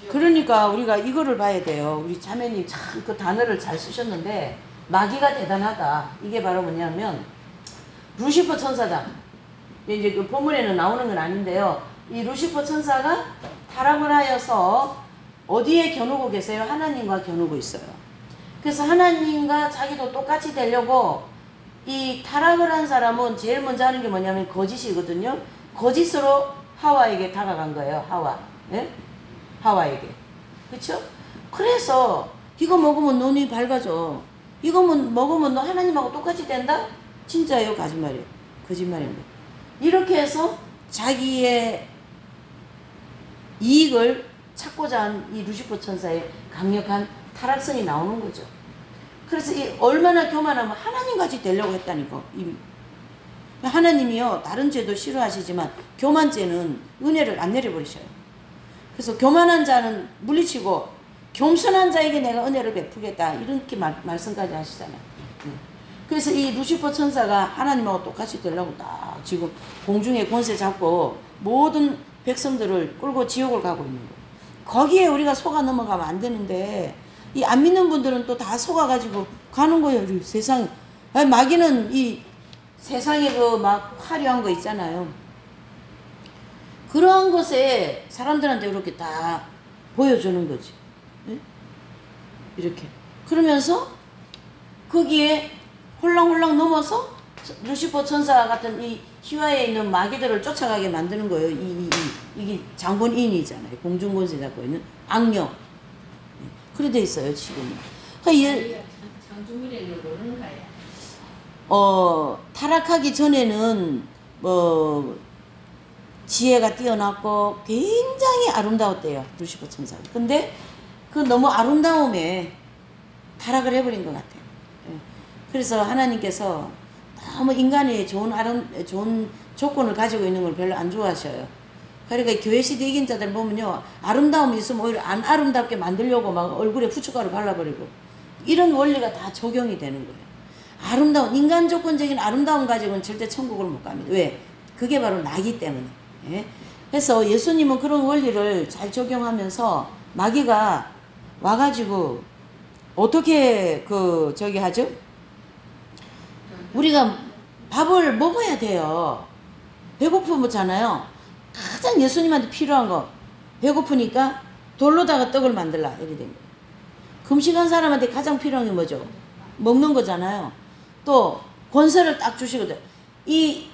그러니까 우리가 이거를 봐야 돼요. 우리 자매님 참 그 단어를 잘 쓰셨는데 마귀가 대단하다. 이게 바로 뭐냐면 루시퍼 천사다. 이제 그 본문에는 나오는 건 아닌데요. 이 루시퍼 천사가 타락을 하여서 어디에 겨누고 계세요? 하나님과 겨누고 있어요. 그래서 하나님과 자기도 똑같이 되려고 이 타락을 한 사람은 제일 먼저 하는 게 뭐냐면 거짓이거든요. 거짓으로 하와에게 다가간 거예요. 하와. 예? 하와에게. 그쵸? 그래서 이거 먹으면 눈이 밝아져. 이거 먹으면 너 하나님하고 똑같이 된다? 진짜예요? 거짓말이에요? 거짓말입니다. 이렇게 해서 자기의 이익을 찾고자 한 이 루시퍼 천사의 강력한 타락성이 나오는 거죠. 그래서 이 얼마나 교만하면 하나님같이 되려고 했다니까. 하나님이요 다른 죄도 싫어하시지만 교만죄는 은혜를 안 내려버리셔요. 그래서 교만한 자는 물리치고 겸손한 자에게 내가 은혜를 베푸겠다 이렇게 말씀까지 하시잖아요. 그래서 이 루시퍼 천사가 하나님하고 똑같이 되려고 딱 지금 공중에 권세 잡고 모든 백성들을 끌고 지옥을 가고 있는 거예요. 거기에 우리가 속아 넘어가면 안 되는데 이 안 믿는 분들은 또 다 속아가지고 가는 거예요. 우리 세상에. 마귀는 이 세상에 그 막 화려한 거 있잖아요. 그러한 것에 사람들한테 이렇게 다 보여주는 거지. 네? 이렇게. 그러면서 거기에 홀랑홀랑 넘어서 루시퍼 천사 같은 이 희화에 있는 마귀들을 쫓아가게 만드는 거예요. 이게 장본인이잖아요. 공중권세 잡고 있는 악령. 그래 돼 있어요, 지금은. 장중미래를 모르는 거야. 타락하기 전에는 지혜가 뛰어났고 굉장히 아름다웠대요, 루시퍼 천사. 근데 그 너무 아름다움에 타락을 해버린 것 같아요. 그래서 하나님께서 너무 인간이 좋은 조건을 가지고 있는 걸 별로 안 좋아하셔요. 그러니까 교회 시대 이긴 자들 보면요, 아름다움이 있으면 오히려 안 아름답게 만들려고 막 얼굴에 후춧가루 발라버리고 이런 원리가 다 적용이 되는 거예요. 아름다운 인간 조건적인 아름다움 가지고는 절대 천국을 못 갑니다. 왜? 그게 바로 나기 때문에. 예? 그래서 예수님은 그런 원리를 잘 적용하면서 마귀가 와가지고 어떻게 하죠? 우리가 밥을 먹어야 돼요. 배고프잖아요. 가장 예수님한테 필요한 거 배고프니까 돌로다가 떡을 만들라 이렇게 된 거예요. 금식한 사람한테 가장 필요한 게 뭐죠? 먹는 거잖아요. 또 권세를 딱 주시거든. 이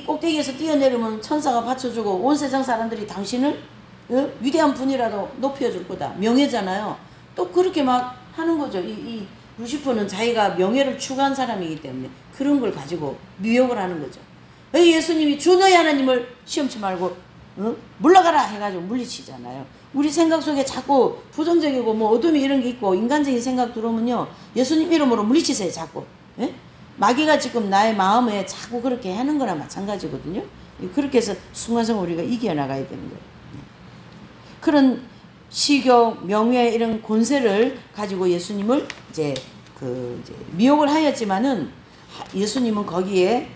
꼭대기에서 뛰어내리면 천사가 받쳐주고 온 세상 사람들이 당신을 위대한 분이라도 높여줄 거다. 명예잖아요. 또 그렇게 막 하는 거죠. 이 루시퍼는 자기가 명예를 추구한 사람이기 때문에 그런 걸 가지고 미혹을 하는 거죠. 예수님이 주 너희 하나님을 시험치 말고 물러가라 해가지고 물리치잖아요. 우리 생각 속에 자꾸 부정적이고 뭐 어둠이 이런 게 있고 인간적인 생각 들어오면요, 예수님 이름으로 물리치세요. 자꾸. 예? 마귀가 지금 나의 마음에 자꾸 그렇게 하는 거나 마찬가지거든요. 그렇게 해서 순간적으로 우리가 이겨나가야 되는 거예요. 그런 시교, 명예 이런 권세를 가지고 예수님을 이제 미혹을 하였지만은 예수님은 거기에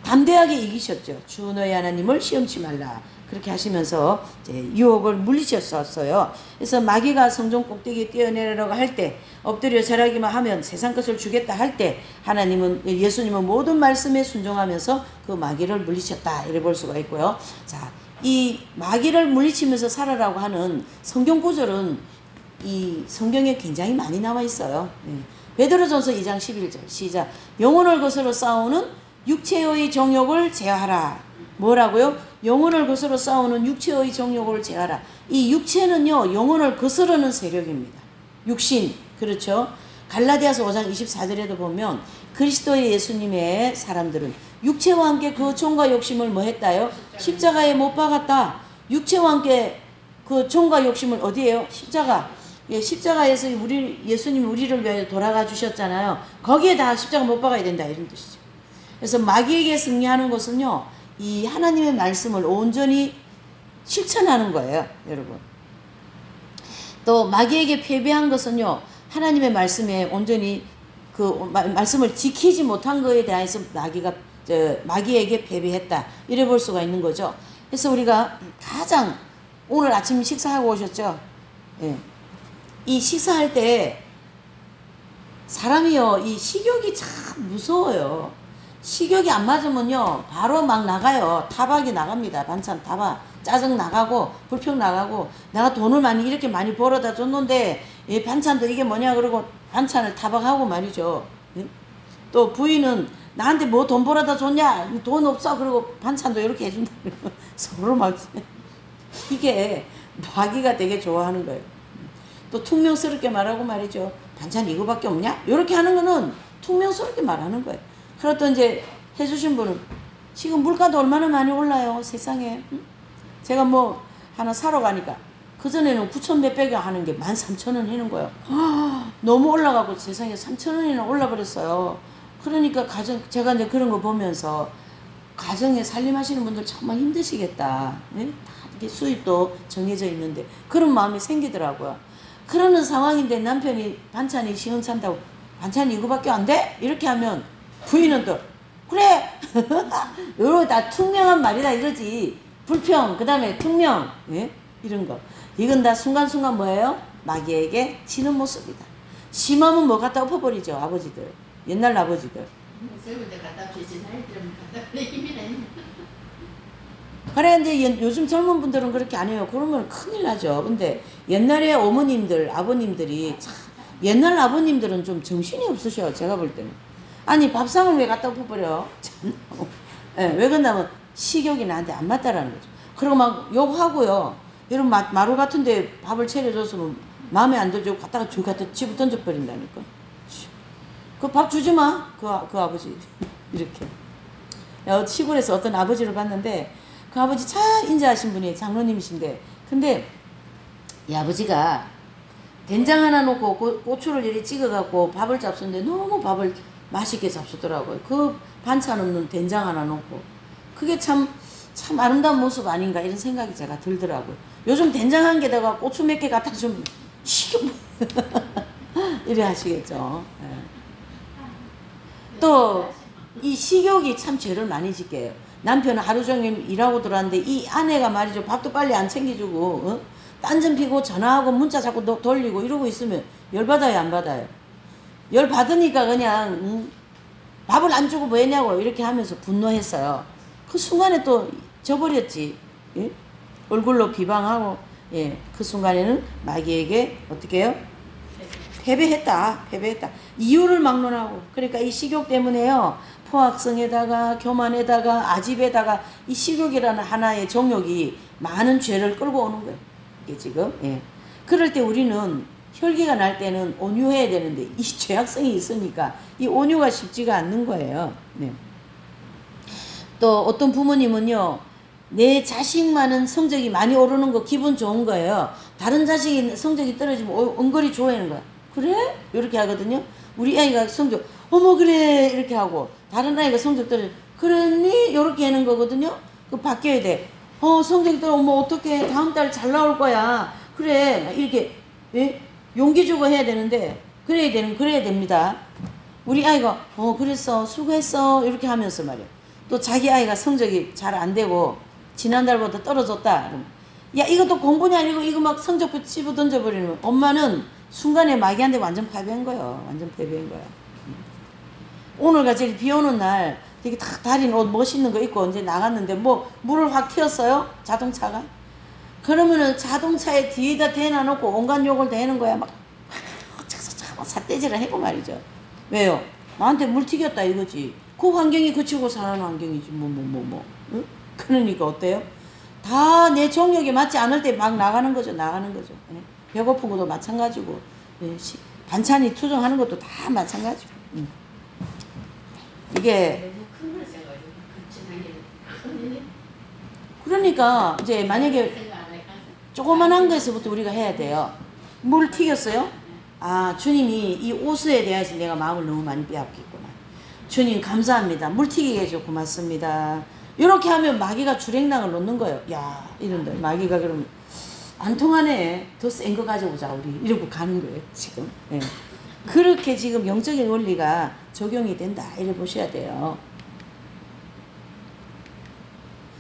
담대하게 이기셨죠. 주 너희 하나님을 시험치 말라. 그렇게 하시면서 이제 유혹을 물리쳤었어요. 그래서 마귀가 성전 꼭대기에 뛰어내려고 할 때, 엎드려 절하기만 하면 세상 것을 주겠다 할 때, 예수님은 모든 말씀에 순종하면서 그 마귀를 물리쳤다. 이래 볼 수가 있고요. 자, 이 마귀를 물리치면서 살아라고 하는 성경 구절은 이 성경에 굉장히 많이 나와 있어요. 베드로전서 2장 11절 시작. 영혼을 거스러 싸우는 육체의 정욕을 제하라. 뭐라고요? 영혼을 거스러 싸우는 육체의 정욕을 제하라. 이 육체는요, 영혼을 거스르는 세력입니다. 육신, 그렇죠? 갈라디아서 5장 24절에도 보면 그리스도의 예수님의 사람들은 육체와 함께 그 종과 욕심을 뭐 했다요? 십자가에 못 박았다. 육체와 함께 그 종과 욕심을 어디에요? 십자가. 예, 십자가에서 예수님이 우리를 위하여 돌아가 주셨잖아요. 거기에 다 십자가 못 박아야 된다 이런 뜻이죠. 그래서 마귀에게 승리하는 것은요, 이 하나님의 말씀을 온전히 실천하는 거예요, 여러분. 또 마귀에게 패배한 것은요, 하나님의 말씀에 온전히 그 말씀을 지키지 못한 것에 대해서 마귀에게 패배했다 이래 볼 수가 있는 거죠. 그래서 우리가 가장 오늘 아침 식사하고 오셨죠? 예. 이 식사할 때 사람이요, 이 식욕이 참 무서워요. 식욕이 안 맞으면요 바로 막 나가요. 타박이 나갑니다. 반찬 타박, 짜증 나가고 불평 나가고, 내가 돈을 이렇게 많이 벌어다 줬는데 이 반찬도 이게 뭐냐 그러고 반찬을 타박하고 말이죠. 또 부인은 나한테 뭐 돈 벌어다 줬냐, 돈 없어 그러고 반찬도 이렇게 해준다. 서로 막 이게 마귀가 되게 좋아하는 거예요. 또 퉁명스럽게 말하고 말이죠. 반찬 이거밖에 없냐? 이렇게 하는 거는 퉁명스럽게 말하는 거예요. 그렇다 이제 해주신 분은 지금 물가도 얼마나 많이 올라요, 세상에. 제가 뭐 하나 사러 가니까 그전에는 9천 몇백에 하는 게 13,000원 하는 거예요. 너무 올라가고 세상에 3,000원이나 올라버렸어요. 그러니까 제가 이제 그런 거 보면서 가정에 살림하시는 분들 정말 힘드시겠다. 네? 다 이렇게 수입도 정해져 있는데 그런 마음이 생기더라고요. 그러는 상황인데 남편이 반찬이 시원찮다고 반찬이 이거밖에 안 돼? 이렇게 하면 부인은 또 그래 요런 다 퉁명한 말이다 이거지. 불평, 그 다음에 퉁명, 예? 이런 거. 이건 다 순간순간 뭐예요? 마귀에게 지는 모습이다. 심하면 뭐 갖다 엎어버리죠, 아버지들. 옛날 아버지들. 젊을 때 갖다 주지, 나이 들으면 갖다 버리기는. 그래, 이제 요즘 젊은 분들은 그렇게 안 해요. 그러면 큰일 나죠. 근데 옛날에 어머님들, 아버님들이, 참, 옛날 아버님들은 좀 정신이 없으셔, 제가 볼 때는. 아니, 밥상을 왜 갖다 엎어버려? 예, 왜 그러냐면, 식욕이 나한테 안 맞다라는 거죠. 그리고 막 욕하고요. 이런 마루 같은데 밥을 차려줬으면 마음에 안 들죠. 갖다가 저 갖다 집어 던져버린다니까. 그 밥 주지 마. 그 아버지. 이렇게. 시골에서 어떤 아버지를 봤는데 그 아버지 참 인자하신 분이 장로님이신데, 근데 이 아버지가 된장 하나 놓고 고추를 이렇게 찍어갖고 밥을 잡수는데 너무 밥을 맛있게 잡수더라고요. 그 반찬 없는 된장 하나 놓고. 그게 참 아름다운 모습 아닌가 이런 생각이 제가 들더라고요. 요즘 된장 한 개다가 고추 몇 개 갖다 주면 이래 하시겠죠. 네. 또 이 식욕이 참 죄를 많이 짓게 해요. 남편은 하루 종일 일하고 들어왔는데 이 아내가 말이죠, 밥도 빨리 안 챙겨주고 딴전 피고 전화하고 문자 자꾸 돌리고 이러고 있으면 열받아요, 안 받아요? 열받으니까 그냥 밥을 안 주고 뭐 했냐고 이렇게 하면서 분노했어요. 그 순간에 또 져버렸지. 예? 얼굴로 비방하고, 예, 그 순간에는 마귀에게 어떻게 해요? 패배했다. 이유를 막론하고. 그러니까 이 식욕 때문에요, 포악성에다가 교만에다가 아집에다가 이 식욕이라는 하나의 정욕이 많은 죄를 끌고 오는 거예요. 이게 지금. 예. 그럴 때 우리는 혈기가 날 때는 온유해야 되는데 이 죄악성이 있으니까 이 온유가 쉽지가 않는 거예요. 네. 또 어떤 부모님은요, 내 자식만은 성적이 많이 오르는 거 기분 좋은 거예요. 다른 자식이 성적이 떨어지면 은근히 좋아하는 거야. 그래? 이렇게 하거든요. 우리 아이가 성적 어머 그래 이렇게 하고, 다른 아이가 성적 떨어져 그러니 이렇게 하는 거거든요. 그 바뀌어야 돼. 성적이 떨어, 어머 어떡해, 다음 달 잘 나올 거야. 그래 이렇게, 예? 용기 주고 해야 되는데 그래야 됩니다. 우리 아이가 그랬어 수고했어 이렇게 하면서 말이야. 또 자기 아이가 성적이 잘 안 되고 지난달보다 떨어졌다. 야 이것도 공부냐 아니고 이거 막 성적 집어 던져버리면 엄마는 순간에 마귀한테 완전 패배한 거예요. 오늘같이 비 오는 날 되게 탁 달인 옷 멋있는 거 입고 이제 나갔는데 뭐 물을 확 튀었어요, 자동차가. 그러면은 자동차에 뒤에다 대놔놓고 온갖 욕을 대는 거야. 막 삿대질을 하고 말이죠. 왜요? 나한테 물 튀겼다 이거지. 그 환경이 그치고 사는 환경이지 응? 그러니까 어때요? 다 내 정욕에 맞지 않을 때 막 나가는 거죠. 예? 배고픈 것도 마찬가지고, 예? 반찬이 투정하는 것도 다 마찬가지고. 이게 너무 큰 걸 써가지고 그렇지 당연히 그러니까 이제 만약에 생각 안 할까? 조그만한 거에서부터 우리가 해야 돼요. 뭘 튀겼어요? 아, 주님이 이 옷에 대해서 내가 마음을 너무 많이 빼앗겼구나. 주님 감사합니다. 물 튀기게 해줘 고맙습니다. 이렇게 하면 마귀가 주랭랑을 놓는 거예요. 야, 이런데 마귀가 그러면 안 통하네. 더 센 거 가져오자 우리. 이러고 가는 거예요 지금. 예. 그렇게 지금 영적인 원리가 적용이 된다. 이래 보셔야 돼요.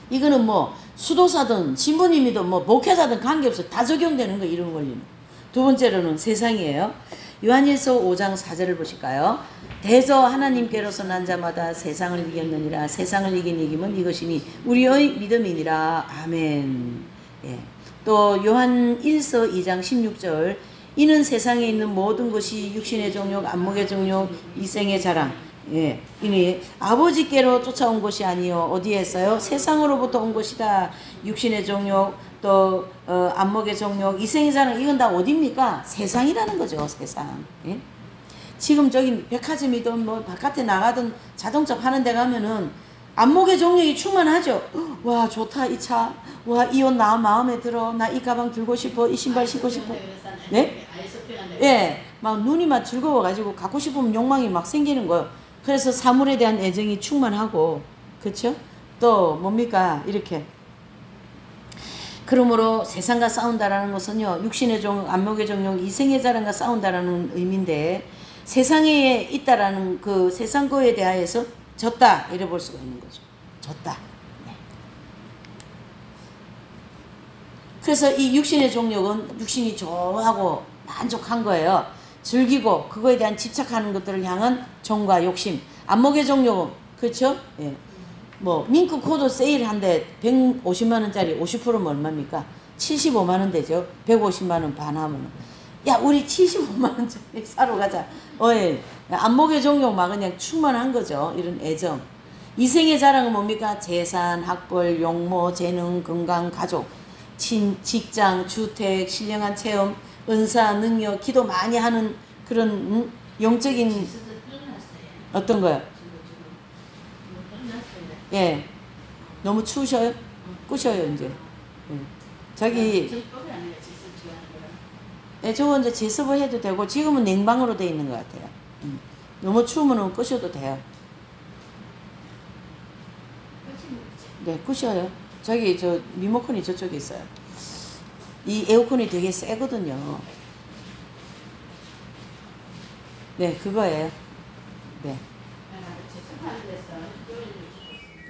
이거는 뭐 수도사든 신부님이든 뭐 목회자든 관계없어. 다 적용되는 거 이런 원리는. 두 번째로는 세상이에요. 요한일서 5장 4절을 보실까요? 대저 하나님께로서 난 자마다 세상을 이겼느니라. 세상을 이긴 이김은 이것이니 우리의 믿음이니라. 아멘. 예. 또 요한 1서 2장 16절 이는 세상에 있는 모든 것이 육신의 정욕, 안목의 정욕, 이생의 자랑. 예, 이니 아버지께로 쫓아온 것이 아니요 어디에서요? 세상으로부터 온 것이다. 육신의 정욕, 또 안목의 정욕, 이생의 자랑. 이건 다 어디입니까? 세상이라는 거죠. 세상. 예? 지금 저기 백화점이든 뭐 바깥에 나가든 자동차 파는 데 가면은 안목의 정욕이 충만하죠. 와 좋다 이 차. 와 이 옷 나 마음에 들어. 나 이 가방 들고 싶어. 이 신발 신고 싶어. 네? 예, 막 눈이 막 즐거워가지고 갖고 싶으면 욕망이 막 생기는 거예요. 그래서 사물에 대한 애정이 충만하고, 그렇죠? 또 뭡니까? 이렇게. 그러므로 세상과 싸운다라는 것은요, 육신의 정욕, 안목의 정욕, 이생의 자랑과 싸운다라는 의미인데, 세상에 있다라는 그 세상 거에 대하여서 졌다 이래 볼 수가 있는 거죠. 졌다. 네. 그래서 이 육신의 정욕은 육신이 좋아하고 만족한 거예요. 즐기고 그거에 대한 집착하는 것들을 향한 정과 욕심. 안목의 정욕은 그렇죠? 예. 뭐 밍크 코드 세일한데 150만 원짜리 50%면 얼마입니까? 75만 원 되죠. 150만 원 반하면 야 우리 75만 원짜리 사러 가자. 예. 안목의 정욕 막 그냥 충만한 거죠. 이런 애정. 이생의 자랑은 뭡니까? 재산, 학벌, 용모, 재능, 건강, 가족, 직장, 주택, 신령한 체험, 은사, 능력, 기도 많이 하는 그런 영적인 어떤 거요? 예, 너무 추우셔요? 끄셔요 이제. 예. 저기 예, 저거 이제 제습을 해도 되고 지금은 냉방으로 돼 있는 것 같아요. 너무 추우면 끄셔도 돼요. 네, 끄셔요. 저기 저 리모컨이 저쪽에 있어요. 이 에어컨이 되게 세거든요. 네, 그거예요. 네.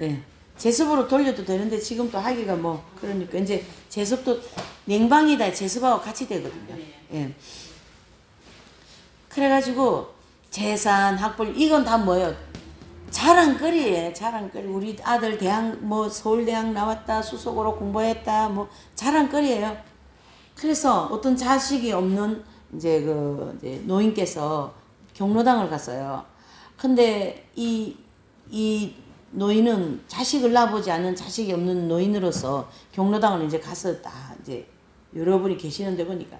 네. 제습으로 돌려도 되는데 지금 또 하기가 뭐 그러니까 이제 제습도 냉방이다 제습하고 같이 되거든요. 예. 그래가지고 재산, 학벌 이건 다 뭐예요? 자랑거리예요. 자랑거리. 우리 아들 대학 뭐 서울대학 나왔다 수석으로 공부했다 뭐 자랑거리예요. 그래서 어떤 자식이 없는 이제 노인께서 경로당을 갔어요. 근데 이 노인은 자식을 낳아보지 않은 자식이 없는 노인으로서 경로당을 이제 가서 다 이제 여러분이 계시는데 보니까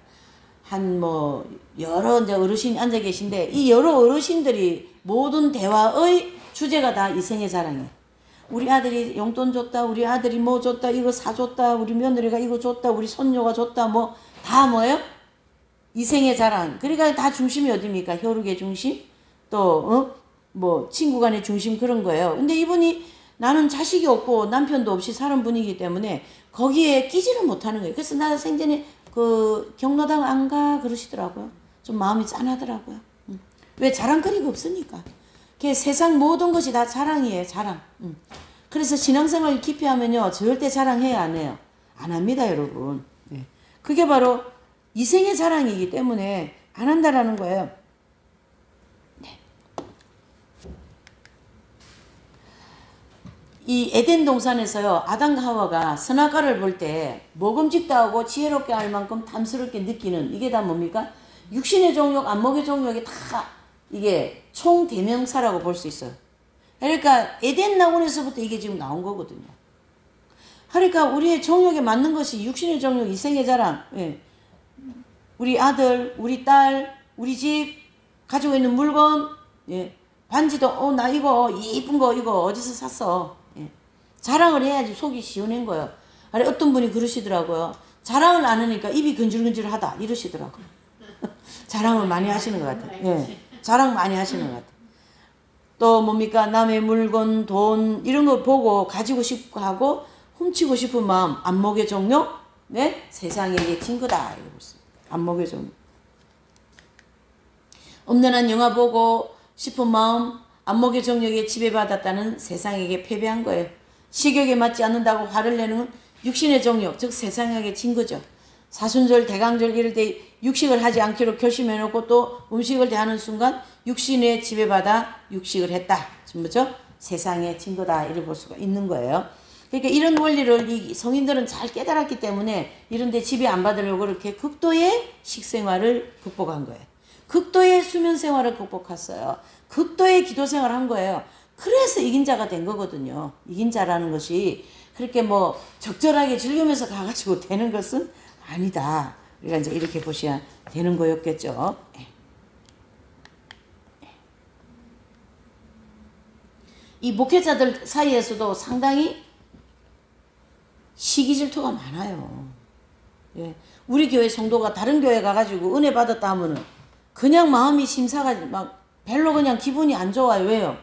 한 뭐 여러 이제 어르신이 앉아 계신데 이 여러 어르신들이 모든 대화의 주제가 다 이생의 자랑이에요. 우리 아들이 용돈 줬다, 우리 아들이 뭐 줬다, 이거 사줬다, 우리 며느리가 이거 줬다, 우리 손녀가 줬다, 뭐 다 뭐예요? 이생의 자랑. 그러니까 다 중심이 어디입니까? 혈육의 중심, 또 뭐 친구 간의 중심 그런 거예요. 근데 이분이 나는 자식이 없고 남편도 없이 사는 분이기 때문에 거기에 끼지를 못하는 거예요. 그래서 나 생전에 그 경로당 안 가 그러시더라고요. 좀 마음이 짠하더라고요. 왜 자랑거리가 없으니까. 세상 모든 것이 다 자랑이에요. 자랑. 그래서 신앙생활 깊이 하면요. 절대 자랑해야 안 해요. 안 합니다 여러분. 네. 그게 바로 이생의 자랑이기 때문에 안 한다라는 거예요. 네. 이 에덴 동산에서요. 아담과 하와가 선악과를 볼 때 먹음직도 하고 지혜롭게 할 만큼 탐스럽게 느끼는 이게 다 뭡니까? 육신의 정욕, 안목의 정욕이 다 이게 총대명사라고 볼 수 있어요. 그러니까 에덴 나원에서부터 이게 지금 나온 거거든요. 그러니까 우리의 정욕에 맞는 것이 육신의 정욕, 이생의 자랑, 예. 우리 아들, 우리 딸, 우리 집 가지고 있는 물건, 예, 반지도 나 이거 이쁜 거 이거 어디서 샀어. 예. 자랑을 해야지 속이 시원한 거예요. 아니 어떤 분이 그러시더라고요. 자랑을 안 하니까 입이 근질근질하다 이러시더라고요. 자랑을 많이 하시는 것 같아요. 예. 자랑 많이 하시는 것 같아요. 또 뭡니까? 남의 물건, 돈 이런 거 보고 가지고 싶고 하고 훔치고 싶은 마음, 안목의 종류, 네? 세상에게 진 거다 이러고 있습니다. 안목의 종류. 엄연한 영화 보고 싶은 마음, 안목의 정욕에 지배받았다는 세상에게 패배한 거예요. 식욕에 맞지 않는다고 화를 내는 건 육신의 정욕, 즉 세상에게 진 거죠. 사순절, 대강절 이럴 때 육식을 하지 않기로 결심해놓고 또 음식을 대하는 순간 육신에 지배받아 육식을 했다. 뭐죠? 세상에 진 거다. 이래 볼 수가 있는 거예요. 그러니까 이런 원리를 이 성인들은 잘 깨달았기 때문에 이런 데 지배 안 받으려고 그렇게 극도의 식생활을 극복한 거예요. 극도의 수면 생활을 극복했어요. 극도의 기도 생활을 한 거예요. 그래서 이긴 자가 된 거거든요. 이긴 자라는 것이 그렇게 뭐 적절하게 즐기면서 가가지고 되는 것은 아니다. 우리가 이제 이렇게 보셔야 되는 거였겠죠. 이 목회자들 사이에서도 상당히 시기 질투가 많아요. 예. 우리 교회 성도가 다른 교회 가가지고 은혜 받았다 하면은 그냥 마음이 심사가 막 별로 그냥 기분이 안 좋아요. 왜요?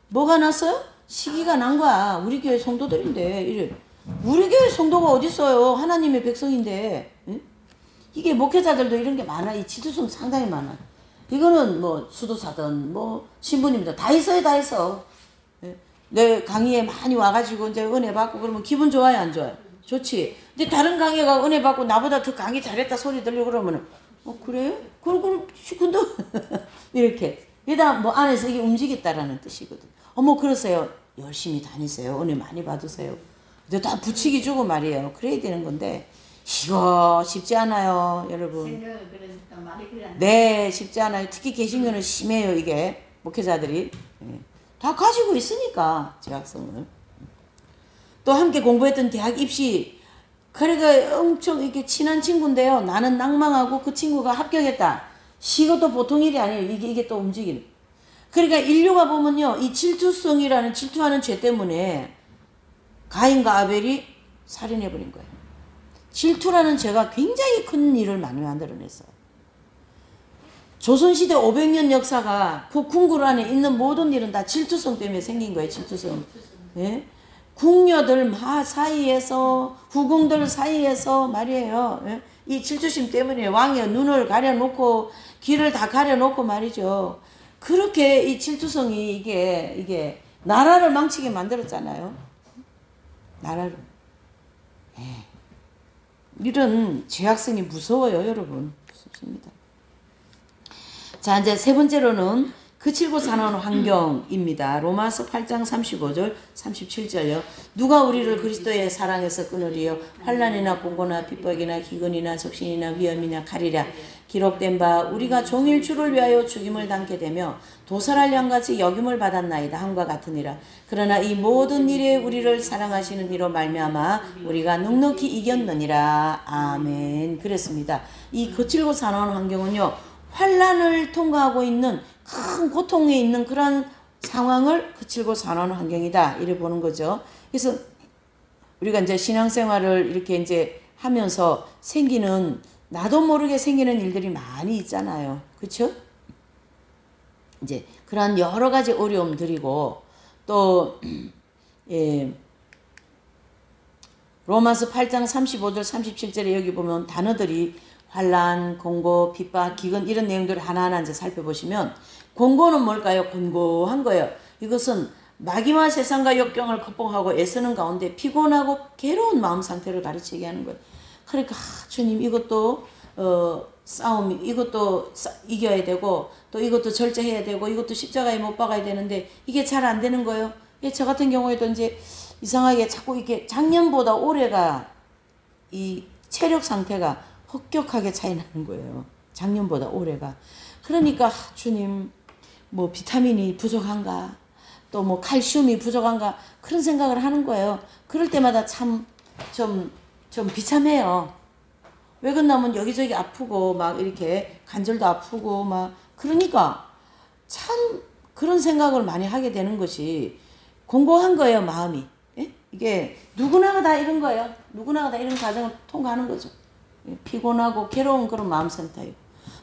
뭐가 났어요? 시기가 난 거야. 우리 교회 성도들인데 이래. 우리 교회 성도가 어디 있어요? 하나님의 백성인데. 응? 이게 목회자들도 이런 게 많아. 이 질투심 상당히 많아. 이거는 뭐 수도사든 뭐 신부님들 다 있어요. 다 있어. 예? 내 강의에 많이 와가지고 이제 은혜 받고 그러면 기분 좋아요? 안 좋아요? 좋지. 근데 다른 강의가 은혜 받고 나보다 더 강의 잘했다 소리 들리고 그러면은 그래요? 그럼 근데 이렇게 여기다 뭐 안에서 이게 움직였다라는 뜻이거든. 어머 그러세요. 열심히 다니세요. 은혜 많이 받으세요. 근데 다 부치기 주고 말이에요. 그래야 되는 건데 이거 쉽지 않아요, 여러분. 생각을 그러니까 말이 그래. 네, 쉽지 않아요. 특히 개신교는 심해요, 이게 목회자들이. 네. 다 가지고 있으니까 재학성을. 또 함께 공부했던 대학 입시. 그러니까 엄청 이렇게 친한 친구인데요. 나는 낭망하고 그 친구가 합격했다. 이것도 보통 일이 아니에요. 이게 또 움직이는. 그러니까 인류가 보면요. 이 질투성이라는 질투하는 죄 때문에 가인과 아벨이 살인해버린 거예요. 질투라는 죄가 굉장히 큰 일을 많이 만들어냈어요. 조선시대 500년 역사가 그 궁궐 안에 있는 모든 일은 다 질투성 때문에 생긴 거예요. 질투성. 예? 궁녀들 사이에서 후궁들 사이에서 말이에요. 예? 이 질투심 때문에 왕의 눈을 가려놓고 귀를 다 가려놓고 말이죠. 그렇게 이 질투성이 이게 나라를 망치게 만들었잖아요. 나라를. 예. 이런 죄악성이 무서워요, 여러분. 무섭습니다. 자, 이제 세 번째로는 그칠고 사는 환경입니다. 로마서 8장 35절 37절요. 누가 우리를 그리스도의 사랑에서 끊으리요? 환난이나 공고나 핍박이나 기근이나 적신이나 위험이나 칼이랴. 기록된 바 우리가 종일 주를 위하여 죽임을 당게 되며 도살할 양같이 여김을 받았나이다 함과 같으니라. 그러나 이 모든 일에 우리를 사랑하시는 이로 말미암아 우리가 넉넉히 이겼느니라. 아멘. 그랬습니다. 이 거칠고 사는 환경은요. 환난을 통과하고 있는 큰 고통에 있는 그런 상황을 거칠고 사는 환경이다. 이래 보는 거죠. 그래서 우리가 이제 신앙생활을 이렇게 이제 하면서 생기는 나도 모르게 생기는 일들이 많이 있잖아요. 그렇죠? 이제 그런 여러 가지 어려움들이고 또 예, 로마서 8장 35절 37절에 여기 보면 단어들이 환난, 공고, 핍박, 기근 이런 내용들을 하나하나 이제 살펴보시면 공고는 뭘까요? 곤고한 거예요. 이것은 마귀와 세상과 역경을 극복하고 애쓰는 가운데 피곤하고 괴로운 마음 상태를 가르치게 하는 거예요. 그러니까 주님 이것도 싸움 이것도 이겨야 되고 또 이것도 절제해야 되고 이것도 십자가에 못 박아야 되는데 이게 잘 안 되는 거예요. 저 같은 경우에도 이제 이상하게 자꾸 이렇게 작년보다 올해가 이 체력 상태가 헛격하게 차이 나는 거예요. 작년보다 올해가. 그러니까 주님 뭐 비타민이 부족한가 또 뭐 칼슘이 부족한가 그런 생각을 하는 거예요. 그럴 때마다 참 좀 비참해요. 왜 그러냐면 여기저기 아프고 막 이렇게 관절도 아프고 막 그러니까 참 그런 생각을 많이 하게 되는 것이 공고한 거예요, 마음이. 예? 이게 누구나가 다 이런 거예요. 누구나가 다 이런 과정을 통과하는 거죠. 예? 피곤하고 괴로운 그런 마음 상태예요.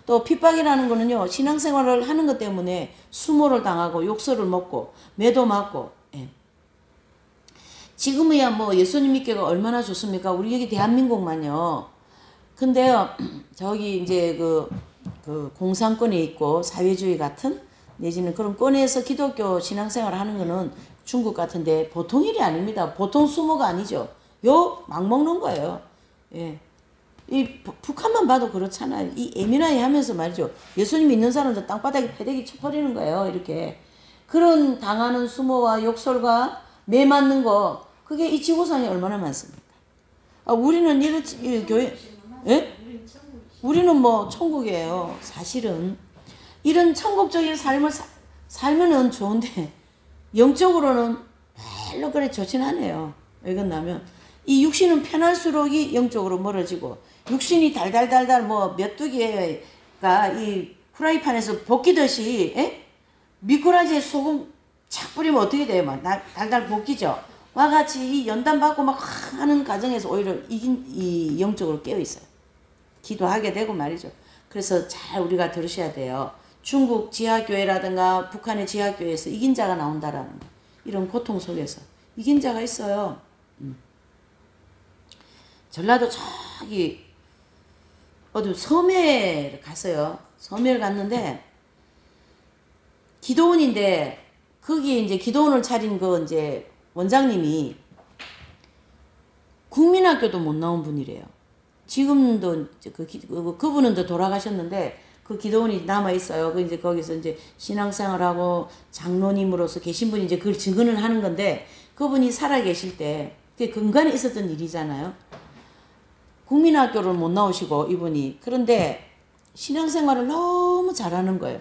또 핍박이라는 거는요, 신앙생활을 하는 것 때문에 수모를 당하고 욕설을 먹고 매도 맞고. 예. 지금이야 뭐 예수님 믿기가 얼마나 좋습니까? 우리 여기 대한민국만요. 근데요, 저기 이제 그 공산권에 있고 사회주의 같은 내지는 그런 권에서 기독교 신앙생활을 하는 거는 중국 같은데 보통 일이 아닙니다. 보통 수모가 아니죠. 막 먹는 거예요. 예. 이 북한만 봐도 그렇잖아요. 이 예민하게 하면서 말이죠. 예수님 믿는 사람들 땅바닥에 패대기 쳐버리는 거예요. 이렇게. 그런 당하는 수모와 욕설과 매 맞는 거, 그게 이 지구상에 얼마나 많습니까? 우리는 이 교회, 예? 우리는 뭐 천국이에요. 사실은. 이런 천국적인 삶을 살면은 좋은데, 영적으로는 별로 그래 좋진 않아요. 왜 그러냐면, 이 육신은 편할수록 이 영적으로 멀어지고, 육신이 달달달달 뭐 메뚜기가 이 후라이팬에서 볶이듯이, 에? 미꾸라지에 소금 착 뿌리면 어떻게 돼요? 막 달달 볶이죠. 와 같이 이 연단 받고 막 하는 과정에서 오히려 이 영적으로 깨어 있어요. 기도하게 되고 말이죠. 그래서 잘 우리가 들으셔야 돼요. 중국 지하교회라든가 북한의 지하교회에서 이긴 자가 나온다라는 거. 이런 고통 속에서 이긴 자가 있어요. 전라도 저기 어디 섬에 갔어요. 섬에 갔는데 기도원인데 거기에 이제 기도원을 차린 그 이제 원장님이 국민학교도 못 나온 분이래요. 지금도 그분은 또 돌아가셨는데 그 기도원이 남아 있어요. 그 이제 거기서 이제 신앙생활하고 장로님으로서 계신 분이 이제 그걸 증언을 하는 건데 그분이 살아 계실 때 그게 근간에 있었던 일이잖아요. 국민학교를 못 나오시고 이분이 그런데 신앙생활을 너무 잘하는 거예요.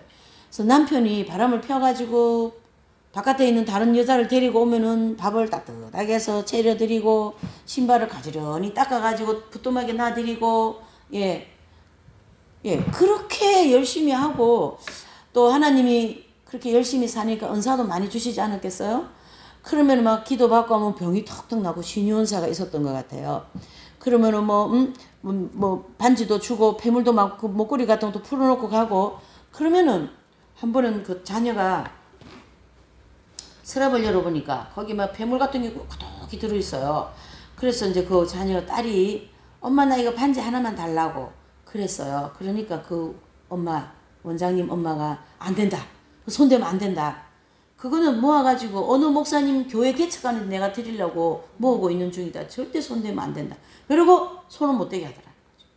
그래서 남편이 바람을 펴가지고 바깥에 있는 다른 여자를 데리고 오면은 밥을 따뜻하게 해서 차려드리고 신발을 가지런히 닦아가지고 부뚜막에 놔드리고 예 그렇게 열심히 하고 또 하나님이 그렇게 열심히 사니까 은사도 많이 주시지 않았겠어요? 그러면 막 기도받고 하면 병이 턱턱 나고 신유원사가 있었던 것 같아요. 그러면은 뭐 반지도 주고 폐물도 막 그 목걸이 같은 것도 풀어놓고 가고 그러면은 한 번은 그 자녀가 서랍을 열어보니까 거기 막 폐물 같은 게 구석이 들어있어요. 그래서 이제 그 자녀 딸이 엄마 나 이거 반지 하나만 달라고 그랬어요. 그러니까 그 엄마 원장님 엄마가 안 된다. 손대면 안 된다. 그거는 모아가지고 어느 목사님 교회 개척하는데 내가 드리려고 모으고 있는 중이다. 절대 손대면 안 된다. 그리고 손을 못 대게 하더라는 거죠.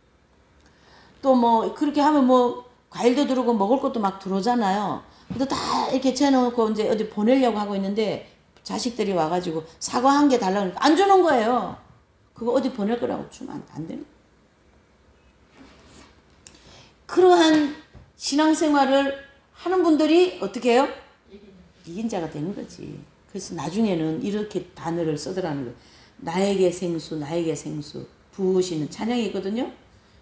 또 뭐 그렇게 하면 뭐 과일도 들어오고 먹을 것도 막 들어오잖아요. 그래도 다 이렇게 재놓고 이제 어디 보내려고 하고 있는데 자식들이 와가지고 사과 한 개 달라고 하니까 안 주는 거예요. 그거 어디 보낼 거라고 주면 안 되는 거예요. 그러한 신앙생활을 하는 분들이 어떻게 해요? 이긴 자가 되는 거지. 그래서 나중에는 이렇게 단어를 쓰더라는 거예요. 나에게 생수, 나에게 생수. 부으시는 찬양이 있거든요.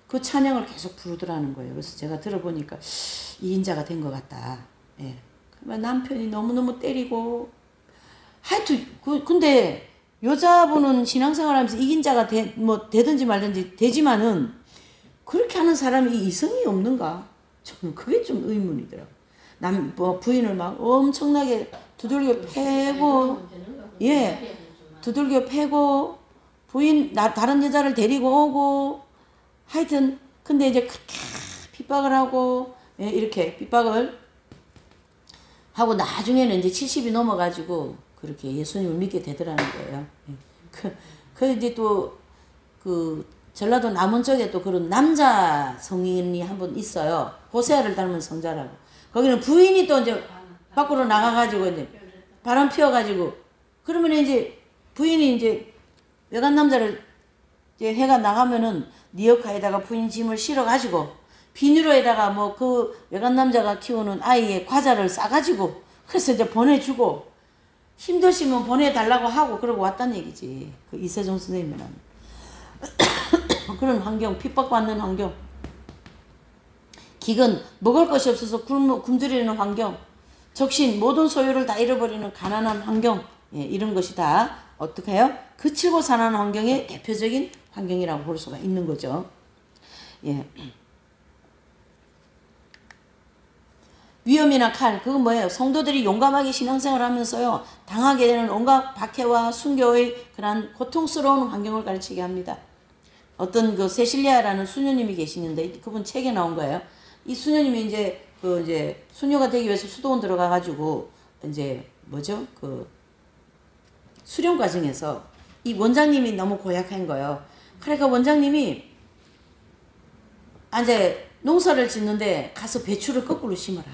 그 찬양을 계속 부르더라는 거예요. 그래서 제가 들어보니까 이긴 자가 된 것 같다. 예. 남편이 너무너무 때리고. 하여튼, 근데 여자분은 신앙생활 하면서 이긴 자가 되든지 말든지 되지만은 그렇게 하는 사람이 이성이 없는가? 저는 그게 좀 의문이더라고요. 부인을 막 엄청나게 두들겨 패고, 예, 두들겨 패고, 다른 여자를 데리고 오고, 하여튼, 근데 이제 그렇게 핍박을 하고, 예, 이렇게 핍박을 하고, 나중에는 이제 70이 넘어가지고, 그렇게 예수님을 믿게 되더라는 거예요. 예. 이제 또, 전라도 남원 쪽에 또 그런 남자 성인이 한 분 있어요. 호세아를 닮은 성자라고. 거기는 부인이 또 이제 밖으로 나가가지고 이제 바람 피워가지고 그러면 이제 부인이 이제 외간 남자를 이제 해가 나가면은 니어카에다가 부인 짐을 실어가지고 비닐로에다가 뭐 그 외간 남자가 키우는 아이의 과자를 싸가지고 그래서 이제 보내주고 힘드시면 보내달라고 하고 그러고 왔단 얘기지. 그 이세종 선생님이라는. 그런 환경, 핍박받는 환경, 기근, 먹을 것이 없어서 굶주리는 환경, 적신, 모든 소유를 다 잃어버리는 가난한 환경, 예, 이런 것이 다 어떻게 해요? 그치고 사는 환경의 대표적인 환경이라고 볼 수가 있는 거죠. 예. 위험이나 칼, 그건 뭐예요? 성도들이 용감하게 신앙생활을 하면서요, 당하게 되는 온갖 박해와 순교의 그런 고통스러운 환경을 가르치게 합니다. 어떤 그 세실리아라는 수녀님이 계시는데, 그분 책에 나온 거예요. 이 수녀님이 이제 수녀가 되기 위해서 수도원 들어가가지고, 이제, 뭐죠? 수련 과정에서 이 원장님이 너무 고약한 거예요. 그러니까 원장님이, 이제 농사를 짓는데 가서 배추를 거꾸로 심어라.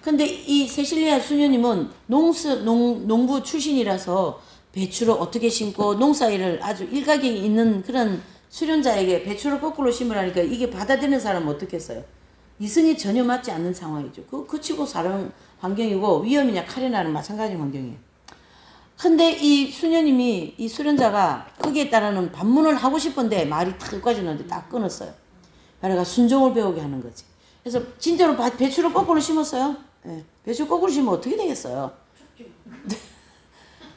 근데 이 세실리아 수녀님은 농부 출신이라서 배추를 어떻게 심고 농사일을 아주 일가견이 있는 그런 수련자에게 배추를 거꾸로 심으라니까 이게 받아들이는 사람은 어떻겠어요? 이성이 전혀 맞지 않는 상황이죠. 그치고 사는 환경이고 위험이냐 칼이냐는 마찬가지 환경이에요. 근데 이 수녀님이, 이 수련자가 거기에 따르는 반문을 하고 싶은데 말이 탁 까지는데 딱 끊었어요. 그러니까 순종을 배우게 하는 거지. 그래서 진짜로 배추를 거꾸로 심었어요. 예, 배추 거꾸로 심으면 어떻게 되겠어요?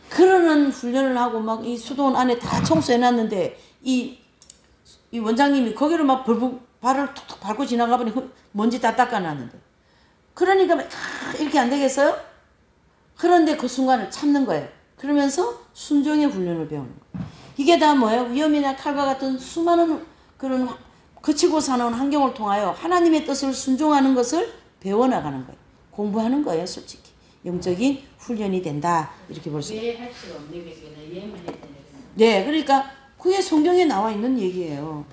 그러는 훈련을 하고 막 이 수도원 안에 다 청소해놨는데 이 원장님이 거기를 막 발을 툭툭 밟고 지나가보니 먼지 다 닦아놨는데. 그러니까 막 이렇게 안 되겠어요? 그런데 그 순간을 참는 거예요. 그러면서 순종의 훈련을 배우는 거예요. 이게 다 뭐예요? 위험이나 칼과 같은 수많은 그런 거치고 사는 환경을 통하여 하나님의 뜻을 순종하는 것을 배워나가는 거예요. 공부하는 거예요, 솔직히. 영적인 훈련이 된다. 이렇게 볼 수 있어요. 왜 할 수가 없는 거겠나? 예만 했다는 거는. 네, 그러니까 그게 성경에 나와 있는 얘기예요.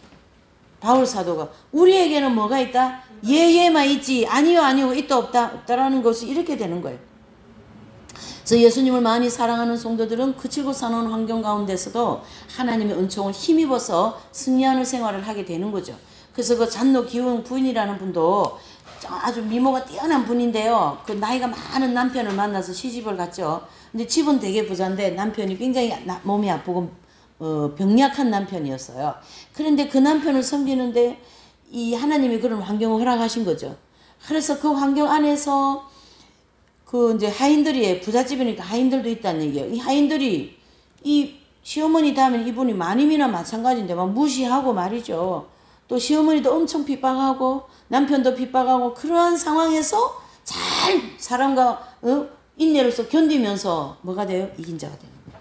바울 사도가 우리에게는 뭐가 있다? 예만 있지 아니요 있다 없다라는 것이 이렇게 되는 거예요. 그래서 예수님을 많이 사랑하는 성도들은 그치고 사는 환경 가운데서도 하나님의 은총을 힘입어서 승리하는 생활을 하게 되는 거죠. 그래서 그 잔노 기웅 부인이라는 분도 아주 미모가 뛰어난 분인데요. 그 나이가 많은 남편을 만나서 시집을 갔죠. 근데 집은 되게 부자인데 남편이 굉장히 몸이 아프고 병약한 남편이었어요. 그런데 그 남편을 섬기는데 이 하나님이 그런 환경을 허락하신 거죠. 그래서 그 환경 안에서 그 이제 하인들이 부잣집이니까 하인들도 있다는 얘기예요. 이 하인들이 이 시어머니 다음에 이분이 마님이나 마찬가지인데 막 무시하고 말이죠. 또 시어머니도 엄청 핍박하고 남편도 핍박하고 그러한 상황에서 잘 사람과 인내로서 견디면서 뭐가 돼요? 이긴 자가 되는 거예요.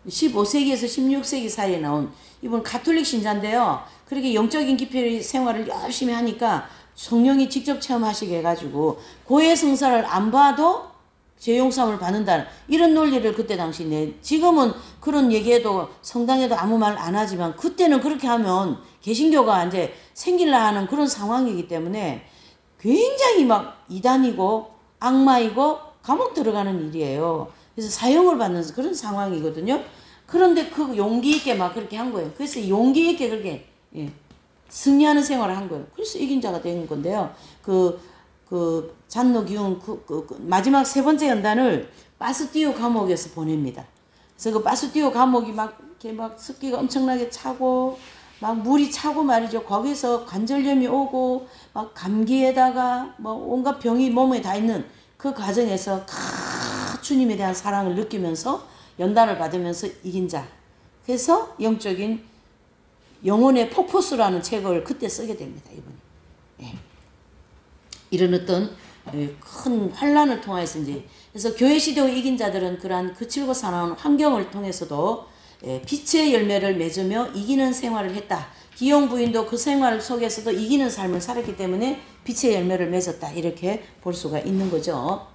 15세기에서 16세기 사이에 나온 이분 가톨릭 신자인데요. 그렇게 영적인 깊이 생활을 열심히 하니까 성령이 직접 체험하시게 해가지고 고해 성사를 안 봐도 죄용삼을 받는다는 이런 논리를 그때 당시 지금은 그런 얘기해도 성당에도 아무 말 안 하지만 그때는 그렇게 하면 개신교가 이제 생길라 하는 그런 상황이기 때문에 굉장히 막 이단이고 악마이고 감옥 들어가는 일이에요. 그래서 사형을 받는 그런 상황이거든요. 그런데 그 용기 있게 막 그렇게 한 거예요. 그래서 용기 있게 그렇게 승리하는 생활을 한 거예요. 그래서 이긴 자가 된 건데요. 잔노 기웅 마지막 세 번째 연단을 바스티오 감옥에서 보냅니다. 그래서 그 바스티오 감옥이 막 이렇게 막 습기가 엄청나게 차고 막 물이 차고 말이죠. 거기서 관절염이 오고 막 감기에다가 뭐 온갖 병이 몸에 다 있는 그 과정에서 주님에 대한 사랑을 느끼면서 연단을 받으면서 이긴 자. 그래서 영적인 영혼의 폭포수라는 책을 그때 쓰게 됩니다. 이분이. 예. 이런 어떤 큰 환란을 통해서 이제 그래서 교회 시대의 이긴 자들은 그러한 그칠고 사나운 환경을 통해서도 빛의 열매를 맺으며 이기는 생활을 했다. 기용 부인도 그 생활 속에서도 이기는 삶을 살았기 때문에 빛의 열매를 맺었다. 이렇게 볼 수가 있는 거죠.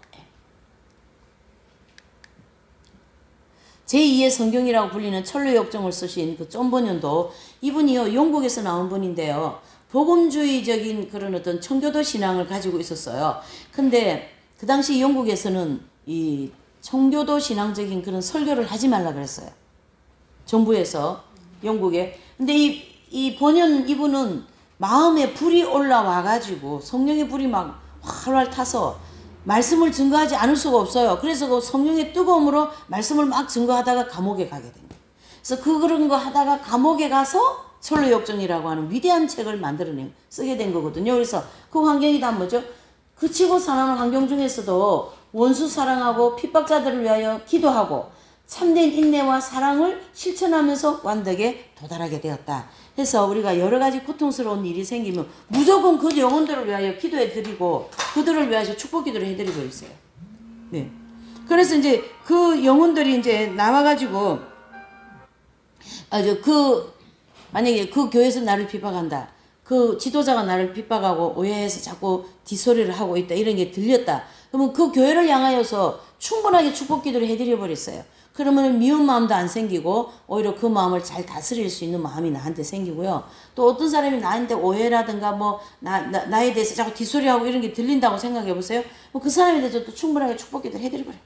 제2의 성경이라고 불리는 철로 역정을 쓰신 그 존 버년도 이분이요 영국에서 나온 분인데요. 복음주의적인 그런 어떤 청교도 신앙을 가지고 있었어요. 근데 그 당시 영국에서는 이 청교도 신앙적인 그런 설교를 하지 말라 그랬어요. 정부에서 영국에. 근데 이 번연 이분은 마음에 불이 올라와 가지고 성령의 불이 막 활활 타서 말씀을 증거하지 않을 수가 없어요. 그래서 그 성령의 뜨거움으로 말씀을 막 증거하다가 감옥에 가게 됩니다. 그래서 그런 거 하다가 감옥에 가서 철로역정이라고 하는 위대한 책을 쓰게 된 거거든요. 그래서 그 환경이 다 뭐죠? 그치고 사는 환경 중에서도 원수 사랑하고 핍박자들을 위하여 기도하고 참된 인내와 사랑을 실천하면서 완덕에 도달하게 되었다. 해서 우리가 여러 가지 고통스러운 일이 생기면 무조건 그 영혼들을 위하여 기도해 드리고 그들을 위해서 축복 기도를 해 드리고 있어요. 네. 그래서 이제 그 영혼들이 이제 나와가지고 만약에 그 교회에서 나를 핍박한다. 그 지도자가 나를 핍박하고 오해해서 자꾸 뒷소리를 하고 있다. 이런 게 들렸다. 그러면 그 교회를 향하여서 충분하게 축복 기도를 해드려 버렸어요. 그러면 미운 마음도 안 생기고 오히려 그 마음을 잘 다스릴 수 있는 마음이 나한테 생기고요. 또 어떤 사람이 나한테 오해라든가 뭐 나에 대해서 자꾸 뒷소리하고 이런 게 들린다고 생각해 보세요. 그 사람에 대해서 또 충분하게 축복 기도를 해드려 버려요.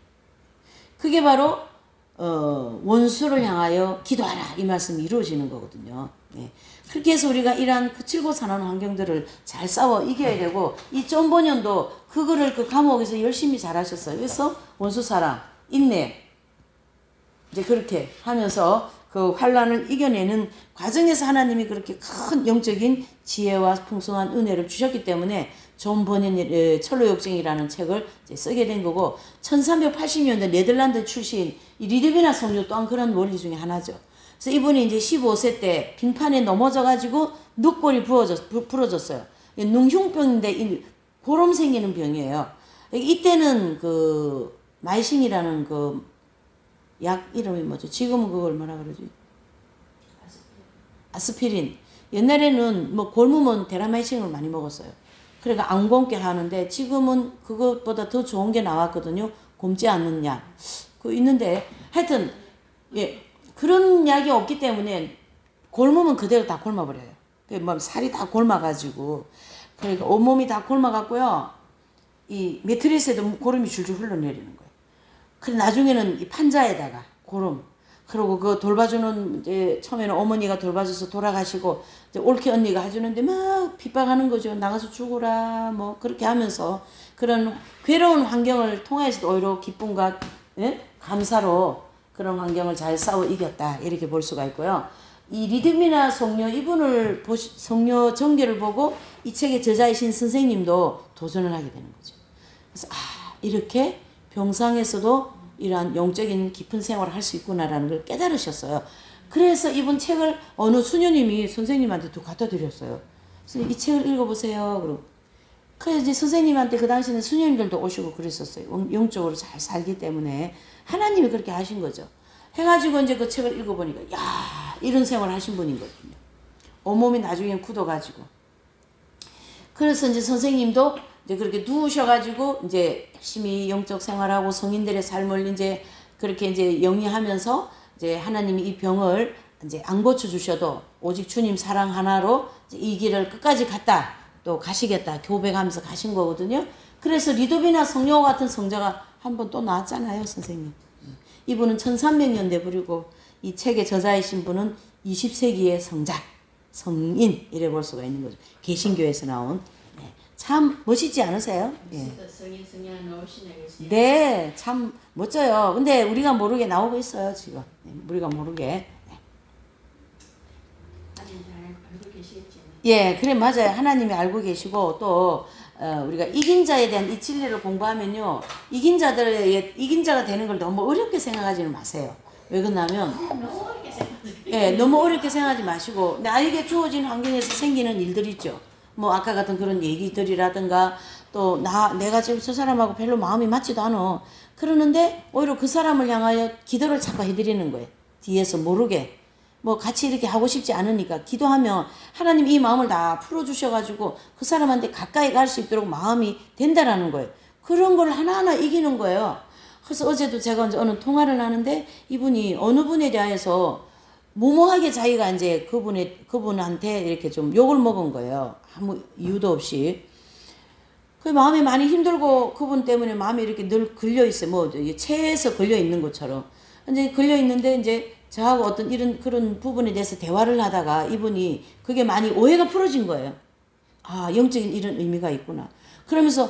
그게 바로 원수를 향하여 기도하라 이 말씀이 이루어지는 거거든요. 네. 그렇게 해서 우리가 이러한 거칠고 사나운 환경들을 잘 싸워 이겨야 되고 이 존 버년도 그거를 그 감옥에서 열심히 잘하셨어요. 그래서 원수 사랑, 인내 이제 그렇게 하면서 그 환란을 이겨내는 과정에서 하나님이 그렇게 큰 영적인 지혜와 풍성한 은혜를 주셨기 때문에 존 버년의 철로역정이라는 책을 이제 쓰게 된 거고 1380년대 네덜란드 출신 이 리드비나 성녀 또한 그런 원리 중에 하나죠. 그래서 이분이 이제 15세 때 빙판에 넘어져가지고 늑골이 부러졌어요. 능흉병인데 고름 생기는 병이에요. 이때는 그 마이신이라는 그 약 이름이 뭐죠? 지금은 그걸 뭐라 그러지? 아스피린. 옛날에는 뭐 곪으면 데라마이신을 많이 먹었어요. 그러니까 안 곪게 하는데 지금은 그것보다 더 좋은 게 나왔거든요. 곪지 않는 약. 그 있는데 하여튼 예 그런 약이 없기 때문에 곪으면 그대로 다 곪아버려요. 뭐 살이 다 곪아가지고 그러니까 온몸이 다 곪아갖고요. 이 매트리스에도 고름이 줄줄 흘러내리는 거예요. 그래 나중에는 이 판자에다가 고름 그리고 그 돌봐주는 이제 처음에는 어머니가 돌봐줘서 돌아가시고 이제 올케 언니가 해주는데 막 핍박하는 거죠. 나가서 죽어라 뭐 그렇게 하면서 그런 괴로운 환경을 통해서 오히려 기쁨과 감사로 그런 환경을 잘 싸워 이겼다 이렇게 볼 수가 있고요. 이 리드미나 성녀 이분을 성녀 전개를 보고 이 책의 저자이신 선생님도 도전을 하게 되는 거죠. 그래서 이렇게 병상에서도 이러한 영적인 깊은 생활을 할 수 있구나라는 걸 깨달으셨어요. 그래서 이번 책을 어느 수녀님이 선생님한테 또 갖다 드렸어요. 그래서 이 책을 읽어보세요. 그러고 그래서 이제 선생님한테 그 당시에는 수녀님들도 오시고 그랬었어요. 영적으로 잘 살기 때문에 하나님이 그렇게 하신 거죠. 해가지고 이제 그 책을 읽어보니까 야 이런 생활 하신 분인 거거든요. 온몸이 나중에 굳어가지고 그래서 이제 선생님도 이제 그렇게 누우셔가지고 이제 열심히 영적 생활하고 성인들의 삶을 이제 그렇게 이제 영위하면서 이제 하나님이 이 병을 이제 안 고쳐주셔도 오직 주님 사랑 하나로 이 길을 끝까지 갔다 또 가시겠다 교배하면서 가신 거거든요. 그래서 리도비나 성녀 같은 성자가 한 번 또 나왔잖아요, 선생님. 이분은 1300년대 부리고 이 책의 저자이신 분은 20세기의 성자, 성인 이래 볼 수가 있는 거죠. 개신교에서 나온. 참 멋있지 않으세요? 예. 네, 참 멋져요. 근데 우리가 모르게 나오고 있어요, 지금. 우리가 모르게. 예, 그래 맞아요. 하나님이 알고 계시고 또 우리가 이긴 자에 대한 이 진리를 공부하면요, 이긴 자가 되는 걸 너무 어렵게 생각하지는 마세요. 왜 그러냐면, 예, 너무 어렵게 생각하지 마시고 나에게 주어진 환경에서 생기는 일들 있죠. 뭐 아까 같은 그런 얘기들이라든가 또 내가 지금 저 사람하고 별로 마음이 맞지도 않아. 그러는데 오히려 그 사람을 향하여 기도를 자꾸 해드리는 거예요. 뒤에서 모르게. 뭐 같이 이렇게 하고 싶지 않으니까 기도하면 하나님 이 마음을 다 풀어주셔가지고 그 사람한테 가까이 갈 수 있도록 마음이 된다라는 거예요. 그런 걸 하나하나 이기는 거예요. 그래서 어제도 제가 이제 어느 통화를 하는데 이분이 어느 분에 대해서 무모하게 자기가 이제 그분한테 이렇게 좀 욕을 먹은 거예요. 아무 이유도 없이. 그 마음이 많이 힘들고 그분 때문에 마음이 이렇게 늘 걸려 있어요. 뭐 체에서 걸려 있는 것처럼. 이제 걸려 있는데 이제 저하고 어떤 이런 그런 부분에 대해서 대화를 하다가 이분이 그게 많이 오해가 풀어진 거예요. 아, 영적인 이런 의미가 있구나. 그러면서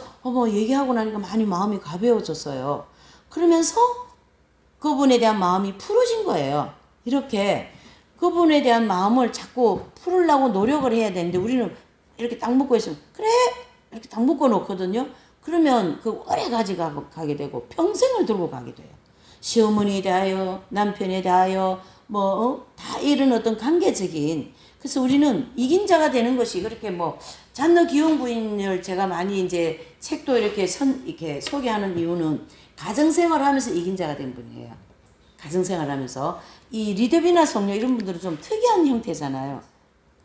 얘기하고 나니까 많이 마음이 가벼워졌어요. 그러면서 그분에 대한 마음이 풀어진 거예요. 이렇게 그분에 대한 마음을 자꾸 풀으려고 노력을 해야 되는데 우리는 이렇게 딱 묶고 있으면 그래 이렇게 딱 묶어 놓거든요. 그러면 그 오래 가게 되고 평생을 들고 가게 돼요. 시어머니에 대하여 남편에 대하여 다 이런 어떤 관계적인 그래서 우리는 이긴 자가 되는 것이 그렇게 잔너 기용 부인을 제가 많이 이제 책도 이렇게 이렇게 소개하는 이유는 가정생활 하면서 이긴 자가 된 분이에요. 가정생활 하면서 이 리드비나 성녀 이런 분들은 좀 특이한 형태잖아요.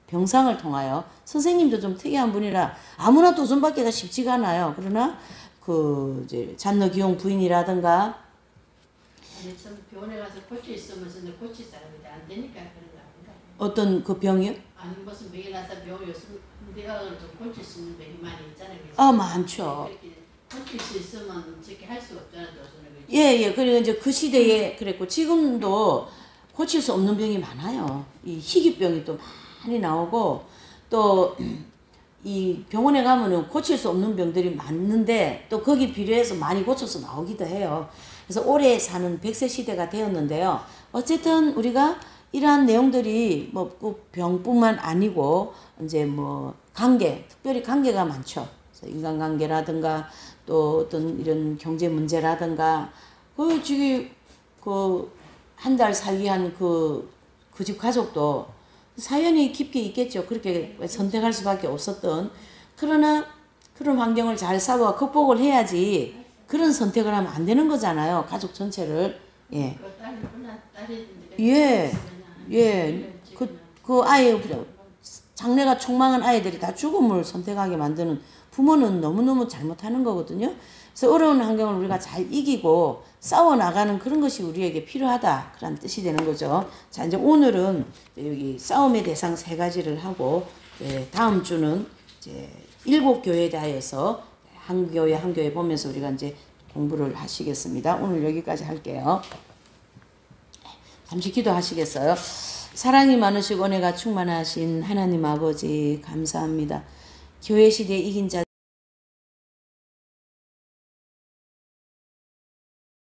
병상을 통하여 선생님도 좀 특이한 분이라 아무나 도전받기가 쉽지가 않아요. 그러나 그 이제 잔너 기용 부인이라든가 아니 참 병원에 가서 고치 있으면서 고칠 사람이 안 되니까 그런가 보다. 어떤 그 병이요? 아니 무슨 병이 나서 병 요즘 내가 좀 고칠 수 있는 병이 많이 있잖아요. 아 많죠. 그렇게 고칠 수 있으면 저렇게 할 수 없잖아요. 도전을. 예. 그리고 이제 그 시대에 그랬고 지금도 고칠 수 없는 병이 많아요. 이 희귀병이 또 많이 나오고 또 이 병원에 가면은 고칠 수 없는 병들이 많은데 또 거기 비례해서 많이 고쳐서 나오기도 해요. 그래서 오래 사는 100세 시대가 되었는데요. 어쨌든 우리가 이러한 내용들이 꼭 병뿐만 아니고 이제 관계, 특별히 관계가 많죠. 그래서 인간관계라든가 또 어떤 이런 경제 문제라든가 그 지금 그 한 달 살기 한 그 집 가족도 사연이 깊게 있겠죠. 그렇게 선택할 수밖에 없었던. 그러나 그런 환경을 잘 싸워 극복을 해야지 그런 선택을 하면 안 되는 거잖아요. 가족 전체를. 예. 그 아이, 장래가 촉망한 아이들이 다 죽음을 선택하게 만드는 부모는 너무너무 잘못하는 거거든요. 그래서 어려운 환경을 우리가 잘 이기고 싸워나가는 그런 것이 우리에게 필요하다. 그런 뜻이 되는 거죠. 자, 이제 오늘은 여기 싸움의 대상 3가지를 하고, 다음 주는 이제 7교회에 대해서 한 교회 한 교회 보면서 우리가 이제 공부를 하시겠습니다. 오늘 여기까지 할게요. 잠시 기도하시겠어요? 사랑이 많으시고 은혜가 충만하신 하나님 아버지 감사합니다. 교회 시대에 이긴 자